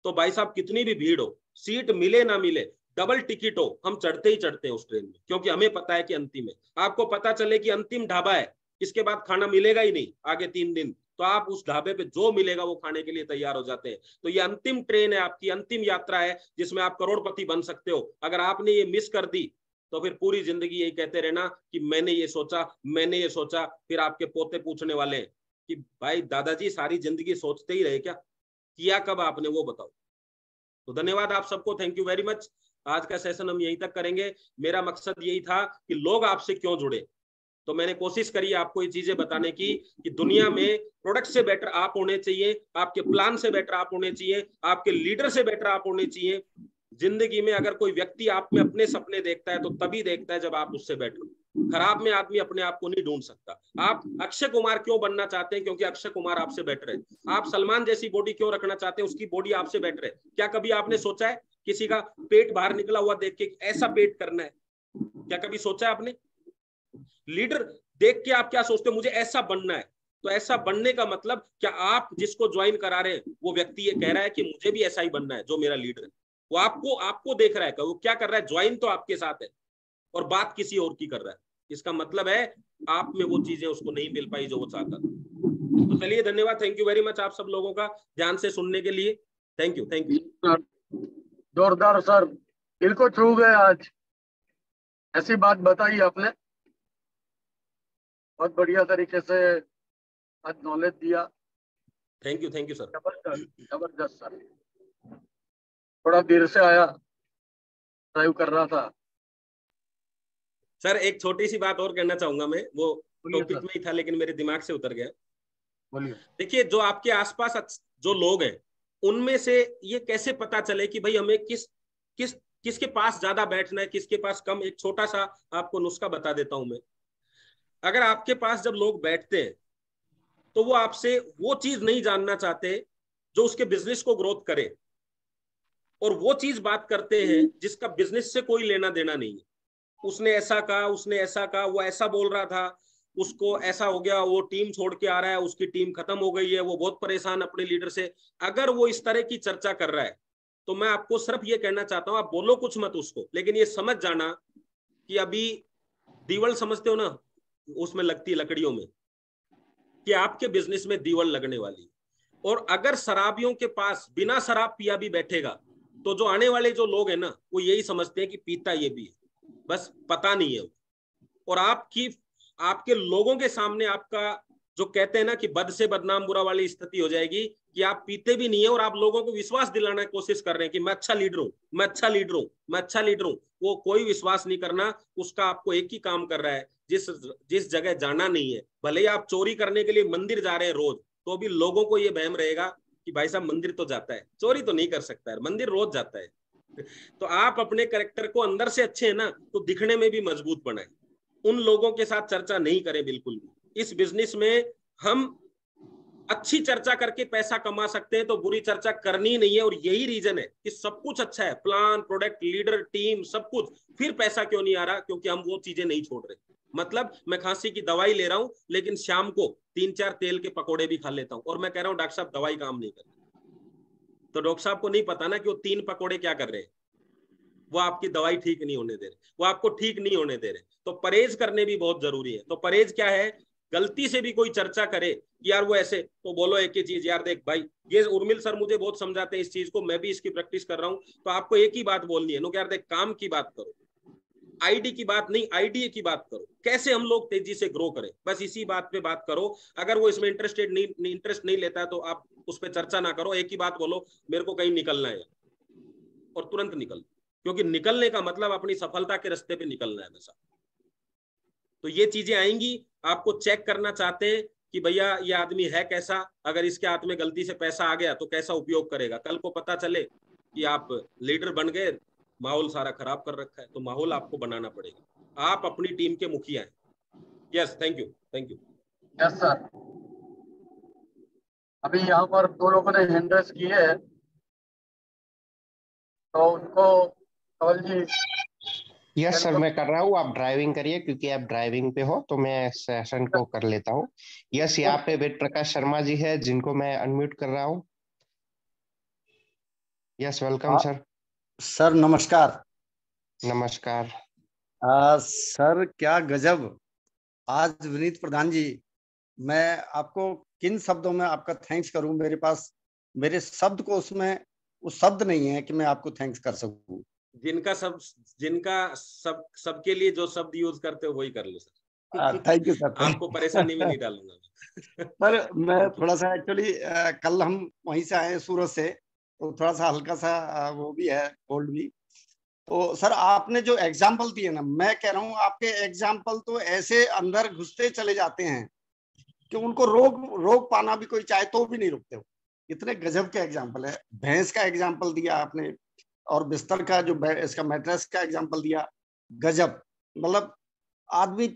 तो भाई साहब कितनी भी भीड़ हो, सीट मिले ना मिले, डबल टिकट हो, हम चढ़ते ही चढ़ते हैं उस ट्रेन में, क्योंकि हमें पता है कि अंतिम है। आपको पता चले कि अंतिम ढाबा है, इसके बाद खाना मिलेगा ही नहीं आगे 3 दिन, तो आप उस ढाबे पे जो मिलेगा वो खाने के लिए तैयार हो जाते हैं। तो ये अंतिम ट्रेन है, आपकी अंतिम यात्रा है, जिसमें आप करोड़पति बन सकते हो। अगर आपने ये मिस कर दी तो फिर पूरी जिंदगी यही कहते रहना कि मैंने ये सोचा, मैंने ये सोचा। फिर आपके पोते पूछने वाले हैं कि भाई दादाजी सारी जिंदगी सोचते ही रहे क्या, किया कब आपने, वो बताओ। तो धन्यवाद आप सबको, थैंक यू वेरी मच। आज का सेशन हम यहीं तक करेंगे। मेरा मकसद यही था कि लोग आपसे क्यों जुड़े, तो मैंने कोशिश करी आपको ये चीजें बताने की कि दुनिया में प्रोडक्ट से बेटर आप होने चाहिए, आपके प्लान से बेटर आप होने चाहिए, आपके लीडर से बेटर आप होने चाहिए। जिंदगी में अगर कोई व्यक्ति आप में अपने सपने देखता है तो तभी देखता है जब आप उससे बेटर हो। खराब में आदमी अपने आप को नहीं ढूंढ सकता। आप अक्षय कुमार क्यों बनना चाहते हैं? क्योंकि अक्षय कुमार आपसे बेटर है। आप सलमान जैसी बॉडी क्यों रखना चाहते हैं? उसकी बॉडी आपसे बेटर है। क्या कभी आपने सोचा है किसी का पेट बाहर निकला हुआ देख के ऐसा पेट करना है? क्या कभी सोचा है आपने? लीडर देख के आप क्या सोचते हो? मुझे ऐसा बनना है। तो ऐसा बनने का मतलब क्या आप जिसको ज्वाइन करा रहे हैं वो व्यक्ति ये कह रहा है कि मुझे भी ऐसा ही बनना है जो मेरा लीडर है? वो आपको देख रहा है, वो क्या कर रहा है? ज्वाइन तो आपके साथ है और बात किसी और की कर रहा है। इसका मतलब है आप में वो चीजें उसको नहीं मिल पाई जो वो चाहता था। तो चलिए धन्यवाद, थैंक यू वेरी मच आप सब लोगों का ध्यान से सुनने के लिए। Thank you, thank you. जोरदार सर, दिल को छू गए आज, ऐसी बात बताई आपने, बहुत बढ़िया तरीके से आज नॉलेज दिया। Thank you sir. जबरदस्त जबरदस्त सर। थोड़ा देर से आया, ड्राइव कर रहा था सर। एक छोटी सी बात और कहना चाहूंगा मैं, वो टॉपिक सर। में ही था लेकिन मेरे दिमाग से उतर गया। बोलिए। देखिए, जो आपके आसपास जो लोग हैं उनमें से ये कैसे पता चले कि भाई हमें किसके पास ज्यादा बैठना है, किसके पास कम? एक छोटा सा आपको नुस्खा बता देता हूं मैं। अगर आपके पास जब लोग बैठते हैं तो वो आपसे वो चीज नहीं जानना चाहते जो उसके बिजनेस को ग्रोथ करे, और वो चीज बात करते हैं जिसका बिजनेस से कोई लेना देना नहीं है। उसने ऐसा कहा, उसने ऐसा कहा, वो ऐसा बोल रहा था, उसको ऐसा हो गया, वो टीम छोड़ के आ रहा है, उसकी टीम खत्म हो गई है, वो बहुत परेशान अपने लीडर से। अगर वो इस तरह की चर्चा कर रहा है तो मैं आपको सिर्फ ये कहना चाहता हूं, आप बोलो कुछ मत उसको, लेकिन ये समझ जाना कि अभी दीवाल समझते हो ना, उसमें लगती है लकड़ियों में, कि आपके बिजनेस में दीवाल लगने वाली है। और अगर शराबियों के पास बिना शराब पिया भी बैठेगा तो जो आने वाले जो लोग हैं ना, वो यही समझते हैं कि पीता ये भी है, बस पता नहीं है। और आपके लोगों के सामने आपका जो कहते हैं ना कि बद से बदनाम बुरा वाली स्थिति हो जाएगी कि आप पीते भी नहीं है और आप लोगों को विश्वास दिलाने की कोशिश कर रहे हैं कि मैं अच्छा लीडर हूं, मैं अच्छा लीडर हूं, मैं अच्छा लीडर हूं। वो कोई विश्वास नहीं करना। उसका आपको एक ही काम कर रहा है, जिस जगह जाना नहीं है, भले ही आप चोरी करने के लिए मंदिर जा रहे हैं रोज, तो भी लोगों को ये वहम रहेगा कि भाई साहब मंदिर तो जाता है, चोरी तो नहीं कर सकता है, मंदिर रोज जाता है। तो आप अपने कैरेक्टर को अंदर से अच्छे है ना तो दिखने में भी मजबूत बनाए। उन लोगों के साथ चर्चा नहीं करें बिल्कुल भी। इस बिजनेस में हम अच्छी चर्चा करके पैसा कमा सकते हैं, तो बुरी चर्चा करनी नहीं है। और यही रीजन है कि सब कुछ अच्छा है, प्लान, प्रोडक्ट, लीडर, टीम, सब कुछ, फिर पैसा क्यों नहीं आ रहा? क्योंकि हम वो चीजें नहीं छोड़ रहे। मतलब मैं खांसी की दवाई ले रहा हूं लेकिन शाम को 3-4 तेल के पकौड़े भी खा लेता हूं, और मैं कह रहा हूं डॉक्टर साहब दवाई काम नहीं कर रही। तो डॉक्टर साहब को नहीं पता ना कि वो 3 पकौड़े क्या कर रहे हैं, वो आपकी दवाई ठीक नहीं होने दे रहे, वो आपको ठीक नहीं होने दे रहे। तो परहेज करने भी बहुत जरूरी है। तो परहेज क्या है? गलती से भी कोई चर्चा करे कि यार वो ऐसे, तो बोलो एक ही चीज, यार देख भाई, ये उर्मिल सर मुझे बहुत समझाते हैं इस चीज को, मैं भी इसकी प्रैक्टिस कर रहा हूं। तो आपको एक ही बात बोलनी है, नो यार देख, काम की बात करो, आईडी की बात नहीं, आईडिया की बात करो। कैसे हम लोग तेजी से ग्रो करें, बस इसी बात पे बात करो। अगर वो इसमें इंटरेस्ट नहीं लेता है तो आप उस पर चर्चा ना करो। एक ही बात बोलो, मेरे को कहीं निकलना है, और तुरंत निकल, क्योंकि निकलने का मतलब अपनी सफलता के रास्ते पे निकलना है हमेशा। तो ये चीजें आएंगी। आपको चेक करना चाहते हैं कि भैया ये आदमी है कैसा, अगर इसके हाथ में गलती से पैसा आ गया तो कैसा उपयोग करेगा। कल को पता चले कि आप लीडर बन गए, माहौल सारा खराब कर रखा है, तो माहौल आपको बनाना पड़ेगा। आप अपनी टीम के मुखिया हैं। Yes, thank you, thank you. Yes sir. अभी यहाँ पर 2 लोगों ने हैंड रेस की है, तो उनको कवल जी। यस सर, मैं कर रहा हूँ, आप ड्राइविंग करिए, क्योंकि आप ड्राइविंग पे हो तो मैं सेशन को कर लेता हूँ। यस, यहाँ पे वेद प्रकाश शर्मा जी है जिनको मैं अनम्यूट कर रहा हूँ। Yes, welcome sir. सर नमस्कार। नमस्कार। सर क्या गजब। आज विनीत प्रधान जी, मैं आपको किन शब्दों में आपका थैंक्स करूं, मेरे पास मेरे शब्द को उसमें उस शब्द नहीं है कि मैं आपको थैंक्स कर सकूं। जिनका सबके लिए जो शब्द यूज करते हो वही कर लो सर। Thank you sir. आपको परेशानी में नहीं डालूंगा। पर मैं थोड़ा सा एक्चुअली कल हम वहीं से आए सूरत से, तो थोड़ा सा हल्का सा वो भी है, कोल्ड भी। तो सर आपने जो एग्जाम्पल दिए ना, मैं कह रहा हूँ आपके एग्जाम्पल तो ऐसे अंदर घुसते चले जाते हैं कि उनको रोक पाना भी कोई चाहे तो भी नहीं रुकते हो। इतने गजब के एग्जाम्पल है। भैंस का एग्जाम्पल दिया आपने, और बिस्तर का जो इसका मैट्रेस का एग्जाम्पल दिया, गजब। मतलब आदमी,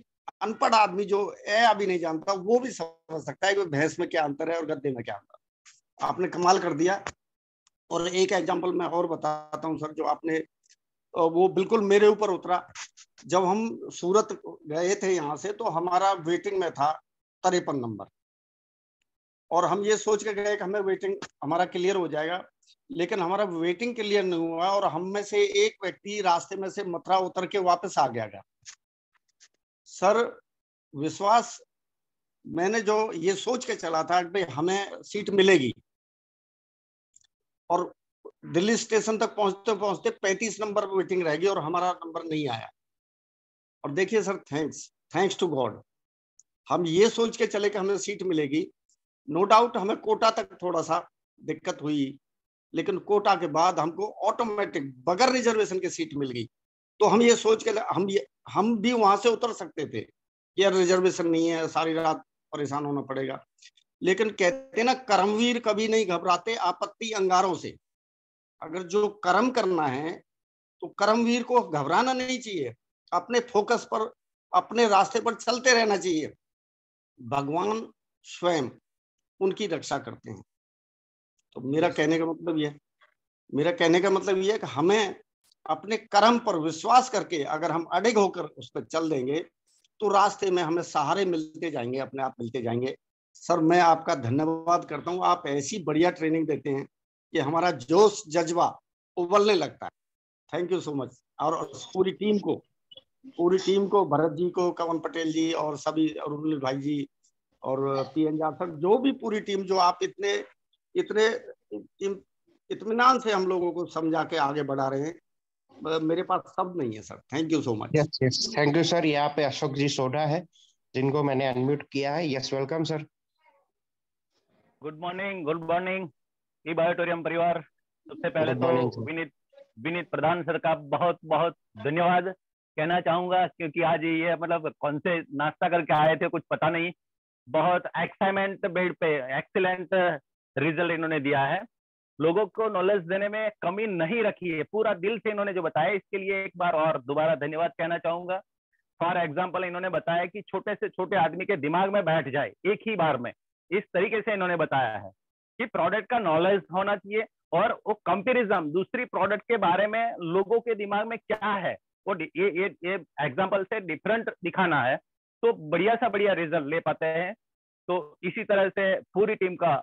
अनपढ़ आदमी जो अभी नहीं जानता, वो भी समझ सकता है कि भैंस में क्या अंतर है और गद्दे में क्या अंतर। आपने कमाल कर दिया। और एक एग्जाम्पल मैं और बताता हूँ सर, जो आपने वो बिल्कुल मेरे ऊपर उतरा। जब हम सूरत गए थे यहाँ से, तो हमारा वेटिंग में था 53 नंबर, और हम ये सोच के गए कि हमें वेटिंग हमारा क्लियर हो जाएगा, लेकिन हमारा वेटिंग क्लियर नहीं हुआ, और हम में से एक व्यक्ति रास्ते में से मथुरा उतर के वापस आ गया। सर विश्वास, मैंने जो ये सोच के चला था कि भाई हमें सीट मिलेगी, और दिल्ली स्टेशन तक पहुंचते पहुंचते 35 नंबर पर वेटिंग रहेगी और हमारा नंबर नहीं आया। और देखिए सर, थैंक्स टू गॉड, हम ये सोच के चले कि हमें सीट मिलेगी। नो डाउट हमें कोटा तक थोड़ा सा दिक्कत हुई, लेकिन कोटा के बाद हमको ऑटोमेटिक बगैर रिजर्वेशन की सीट मिल गई। तो हम ये सोच के हम भी वहां से उतर सकते थे कि यार रिजर्वेशन नहीं है, सारी रात परेशान होना पड़ेगा। लेकिन कहते ना, कर्मवीर कभी नहीं घबराते आपत्ति अंगारों से। अगर जो कर्म करना है तो कर्मवीर को घबराना नहीं चाहिए, अपने फोकस पर, अपने रास्ते पर चलते रहना चाहिए। भगवान स्वयं उनकी रक्षा करते हैं। तो मेरा कहने का मतलब ये है कि हमें अपने कर्म पर विश्वास करके अगर हम अडिग होकर उस पर चल देंगे, तो रास्ते में हमें सहारे मिलते जाएंगे, अपने आप मिलते जाएंगे। सर मैं आपका धन्यवाद करता हूँ, आप ऐसी बढ़िया ट्रेनिंग देते हैं कि हमारा जोश जज्बा उबलने लगता है। Thank you so much. और पूरी टीम को, भरत जी को, कवन पटेल जी, और सभी अरुण भाई जी, और पीएन सर, जो भी पूरी टीम, जो आप इतने इत्मीनान से हम लोगों को समझा के आगे बढ़ा रहे हैं, मेरे पास शब्द नहीं है sir. Thank you so much. Yes thank you sir. यहाँ पे अशोक जी सोढा है, जिनको मैंने अनम्यूट किया है। Yes welcome sir. Good morning ई बायोटोरियम परिवार। सबसे पहले तो विनीत प्रधान सर का बहुत बहुत धन्यवाद कहना चाहूंगा, क्योंकि आज ये मतलब कौन से नाश्ता करके आए थे कुछ पता नहीं, बहुत एक्साइटमेंट बेड पे एक्सीलेंट रिजल्ट इन्होंने दिया है। लोगों को नॉलेज देने में कमी नहीं रखी है, पूरा दिल से इन्होंने जो बताया, इसके लिए एक बार और दोबारा धन्यवाद कहना चाहूंगा। फॉर एग्जाम्पल इन्होंने बताया कि छोटे से छोटे आदमी के दिमाग में बैठ जाए एक ही बार में, इस तरीके से इन्होंने बताया है कि प्रोडक्ट का नॉलेज होना चाहिए, और वो कंपैरिजन दूसरी प्रोडक्ट के बारे में लोगों के दिमाग में क्या है वो ये एग्जांपल से डिफरेंट दिखाना है, तो बढ़िया सा बढ़िया रिजल्ट ले पाते हैं। तो इसी तरह से पूरी टीम का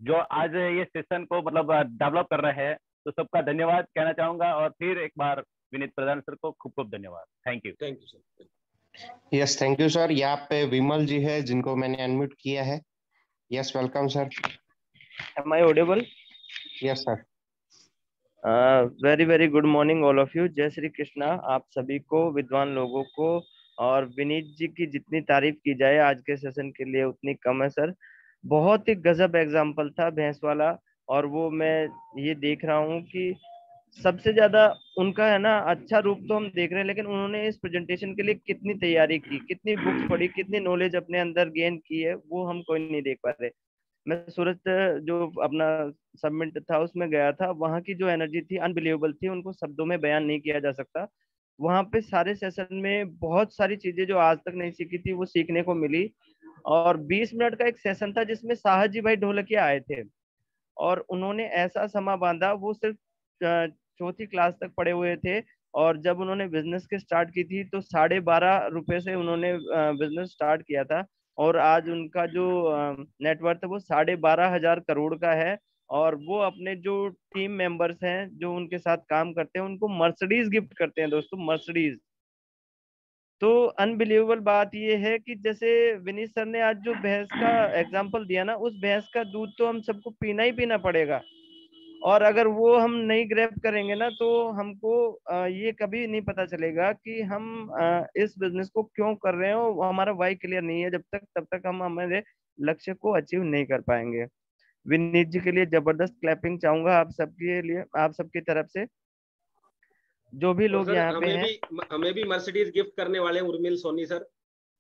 जो आज ये सेशन को मतलब डेवलप कर रहे हैं, तो सबका धन्यवाद कहना चाहूंगा, और फिर एक बार विनीत प्रधान सर को खूब खूब धन्यवाद। Thank you sir. Yes thank you sir. यहाँ पे विमल जी है, जिनको मैंने अनम्यूट किया है। Yes welcome sir. Am I audible? Yes sir. Very very good morning all of you. जय श्री कृष्णा आप सभी को, विद्वान लोगों को, और विनीत जी की जितनी तारीफ की जाए आज के सेशन के लिए उतनी कम है सर। बहुत ही गजब एग्जाम्पल था भैंस वाला, और वो मैं ये देख रहा हूँ कि सबसे ज्यादा उनका है ना अच्छा रूप तो हम देख रहे हैं, लेकिन उन्होंने इस प्रेजेंटेशन के लिए कितनी तैयारी की, कितनी बुक्स पढ़ी, कितनी नॉलेज अपने अंदर गेन की है, वो हम कोई नहीं देख पा रहे। मैं सूरत जो अपना सबमिट था उसमें गया था, वहाँ की जो एनर्जी थी अनबिलीवेबल थी, उनको शब्दों में बयान नहीं किया जा सकता। वहाँ पे सारे सेशन में बहुत सारी चीजें जो आज तक नहीं सीखी थी वो सीखने को मिली। और 20 मिनट का एक सेशन था जिसमें साहब जी भाई ढोलकिया आए थे, और उन्होंने ऐसा समा बांधा, वो सिर्फ चौथी क्लास तक पढ़े हुए थे, और जब उन्होंने बिजनेस के स्टार्ट की थी तो 12.5 रुपए से उन्होंने बिजनेस स्टार्ट किया था, और आज उनका जो नेटवर्थ है वो 12.5 हजार करोड़ का है। और वो अपने जो टीम मेंबर्स हैं जो उनके साथ काम करते हैं उनको मर्सिडीज गिफ्ट करते हैं दोस्तों, मर्सिडीज। तो अनबिलीवेबल बात ये है कि जैसे विनीत सर ने आज जो भैंस का एग्जाम्पल दिया ना, उस भैंस का दूध तो हम सबको पीना ही पीना पड़ेगा। और अगर वो हम नहीं ग्रैब करेंगे ना तो हमको ये कभी नहीं पता चलेगा कि हम इस बिजनेस को क्यों कर रहे हैं, और हमारा वाई क्लियर नहीं है तब तक हम हमारे लक्ष्य को अचीव नहीं कर पाएंगे। विनीत जी के लिए जबरदस्त क्लैपिंग चाहूंगा आप सबके लिए, आप सबकी तरफ से, जो भी और लोग सर यहाँ पे हैं। हमें भी मर्सिडीज गिफ्ट करने वाले हैं उर्मिल सोनी सर।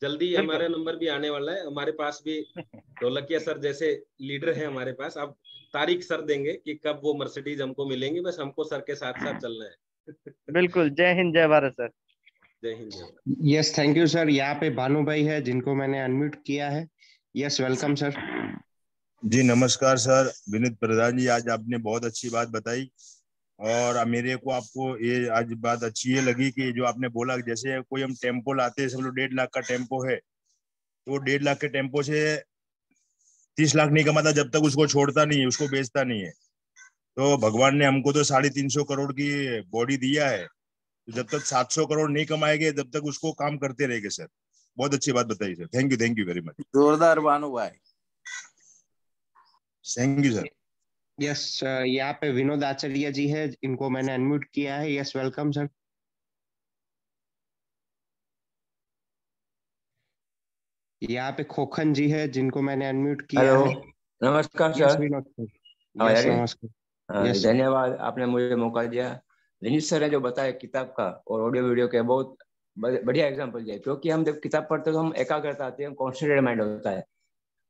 जल्दी बिल्कुल हमारा नंबर भी आने वाला है। हमारे पास भी ढोलकिया सर जैसे लीडर हैं हमारे पास। अब तारीख सर देंगे कि कब वो मर्सिडीज हमको मिलेंगे, बस हमको सर के साथ साथ चलना है। बिल्कुल। जय हिंद, जय भारत सर। जय हिंद, जय Bharat. Yes, thank you sir. यहाँ पे भानु भाई है जिनको मैंने अनम्यूट किया है। Yes, welcome sir. जी नमस्कार सर। विनीत प्रधान जी, आज आपने बहुत अच्छी बात बताई और मेरे को आपको ये आज बात अच्छी ये लगी कि जो आपने बोला, जैसे कोई हम टेम्पो लाते हैं, सब लोग 1.5 लाख का टेम्पो है, तो वो 1.5 लाख के टेम्पो से 30 लाख नहीं कमाता जब तक उसको छोड़ता नहीं है, उसको बेचता नहीं है। तो भगवान ने हमको तो 350 करोड़ की बॉडी दिया है, तो जब तक 700 करोड़ नहीं कमाएंगे तब तक उसको काम करते रहेंगे सर। बहुत अच्छी बात बताई sir, thank you very much. जोरदार भानु भाई। Thank you sir. यस, यहाँ पे विनोद आचार्य जी है, इनको मैंने अनम्यूट किया है। Yes, welcome sir. यहाँ पे खोखन जी है जिनको मैंने अनम्यूट किया हेलो, है। नमस्कार यस सर। विनोद सर। आवाज आ यस रही है? नमस्कार। Yes sir. धन्यवाद, आपने मुझे मौका दिया। विनीत सर ने जो बताया किताब का और ऑडियो वीडियो के, बहुत बढ़िया एग्जाम्पल दिया। क्योंकि हम जब किताब पढ़ते हैं तो हम एकाग्रता आती है, हम कॉन्सेंट्रेटेड माइंड होता है।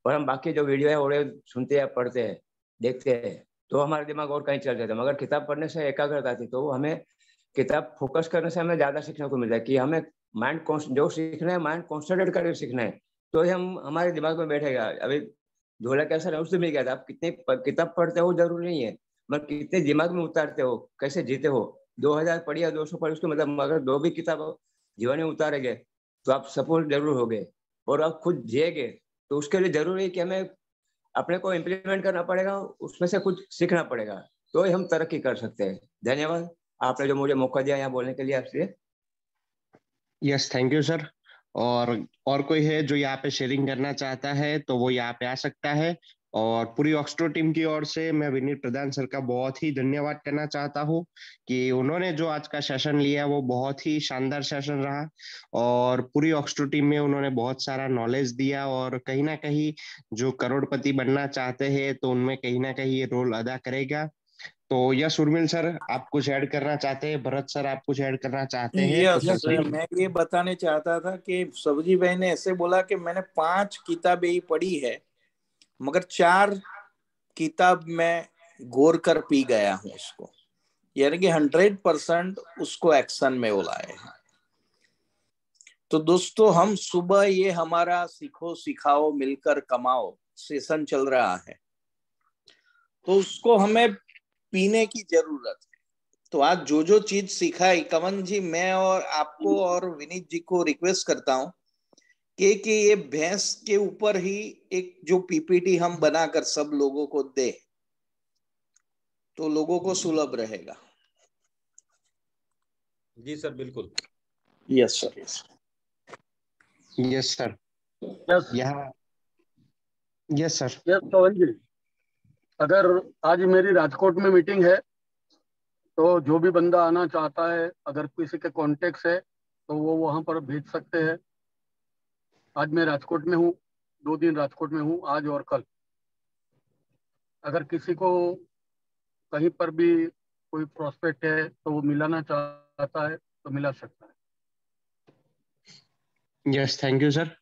और हम बाकी जो वीडियो है ऑडियो सुनते हैं, पढ़ते हैं, देखते हैं, तो हमारा दिमाग और कहीं चल जाता है। मगर किताब पढ़ने से एकाग्रता आती है, तो हमें किताब फोकस करने से हमें ज्यादा सीखने को मिलता है कि हमें माइंड जो सीखना है माइंड कॉन्सेंट्रेट करके सीखना है, तो ये हम हमारे दिमाग में बैठेगा। अभी ढोलक कैसा है उससे मिल गया था। आप कितने किताब पढ़ते हो जरूरी नहीं है, मगर कितने दिमाग में उतारते हो, कैसे जीते हो। 2000 पढ़ी या 200 पढ़ी, उसके मतलब अगर 2 भी किताब जीवन में उतारेंगे तो आप सफल जरूर होगे और आप खुद जिएगे। तो उसके लिए जरूरी है कि हमें अपने को इम्प्लीमेंट करना पड़ेगा, उसमें से कुछ सीखना पड़ेगा, तो ही हम तरक्की कर सकते हैं। धन्यवाद आपने जो मुझे मौका दिया यहाँ बोलने के लिए आपसे। Yes, thank you sir. और कोई है जो यहाँ पे शेयरिंग करना चाहता है तो वो यहाँ पे आ सकता है। और पूरी ऑक्सट्रो टीम की ओर से मैं विनीत प्रधान सर का बहुत ही धन्यवाद करना चाहता हूँ कि उन्होंने जो आज का सेशन लिया वो बहुत ही शानदार सेशन रहा। और पूरी ऑक्सट्रो टीम में उन्होंने बहुत सारा नॉलेज दिया, और कहीं ना कहीं जो करोड़पति बनना चाहते हैं तो उनमें कहीं ना कहीं ये रोल अदा करेगा। तो यस उर्मिल सर, आप कुछ ऐड करना चाहते हैं? भरत सर, आप कुछ ऐड करना चाहते हैं? यस, मैं ये बताने चाहता था कि सब्जी भाई ने ऐसे बोला कि मैंने 5 किताबें ही पढ़ी है, मगर 4 किताब मैं घोर कर पी गया हूं उसको, यानी कि 100% उसको एक्शन में बुलाए हैं। तो दोस्तों, हम सुबह ये हमारा सीखो सिखाओ मिलकर कमाओ सेशन चल रहा है, तो उसको हमें पीने की जरूरत है। तो आज जो जो चीज सिखाई कमन जी, मैं और आपको और विनीत जी को रिक्वेस्ट करता हूं कि ये भैंस के ऊपर ही एक जो पीपीटी हम बनाकर सब लोगों को दे तो लोगों को सुलभ रहेगा। जी सर, बिल्कुल। Yes sir. Yes sir. Yes यहाँ यस सर। यस पवन जी, अगर आज मेरी राजकोट में मीटिंग है तो जो भी बंदा आना चाहता है, अगर किसी के कॉन्टेक्ट है तो वो वहां पर भेज सकते हैं। आज मैं राजकोट में हूँ, 2 दिन राजकोट में हूँ, आज और कल। अगर किसी को कहीं पर भी कोई प्रोस्पेक्ट है तो वो मिलाना चाहता है तो मिला सकता है। Yes, thank you sir.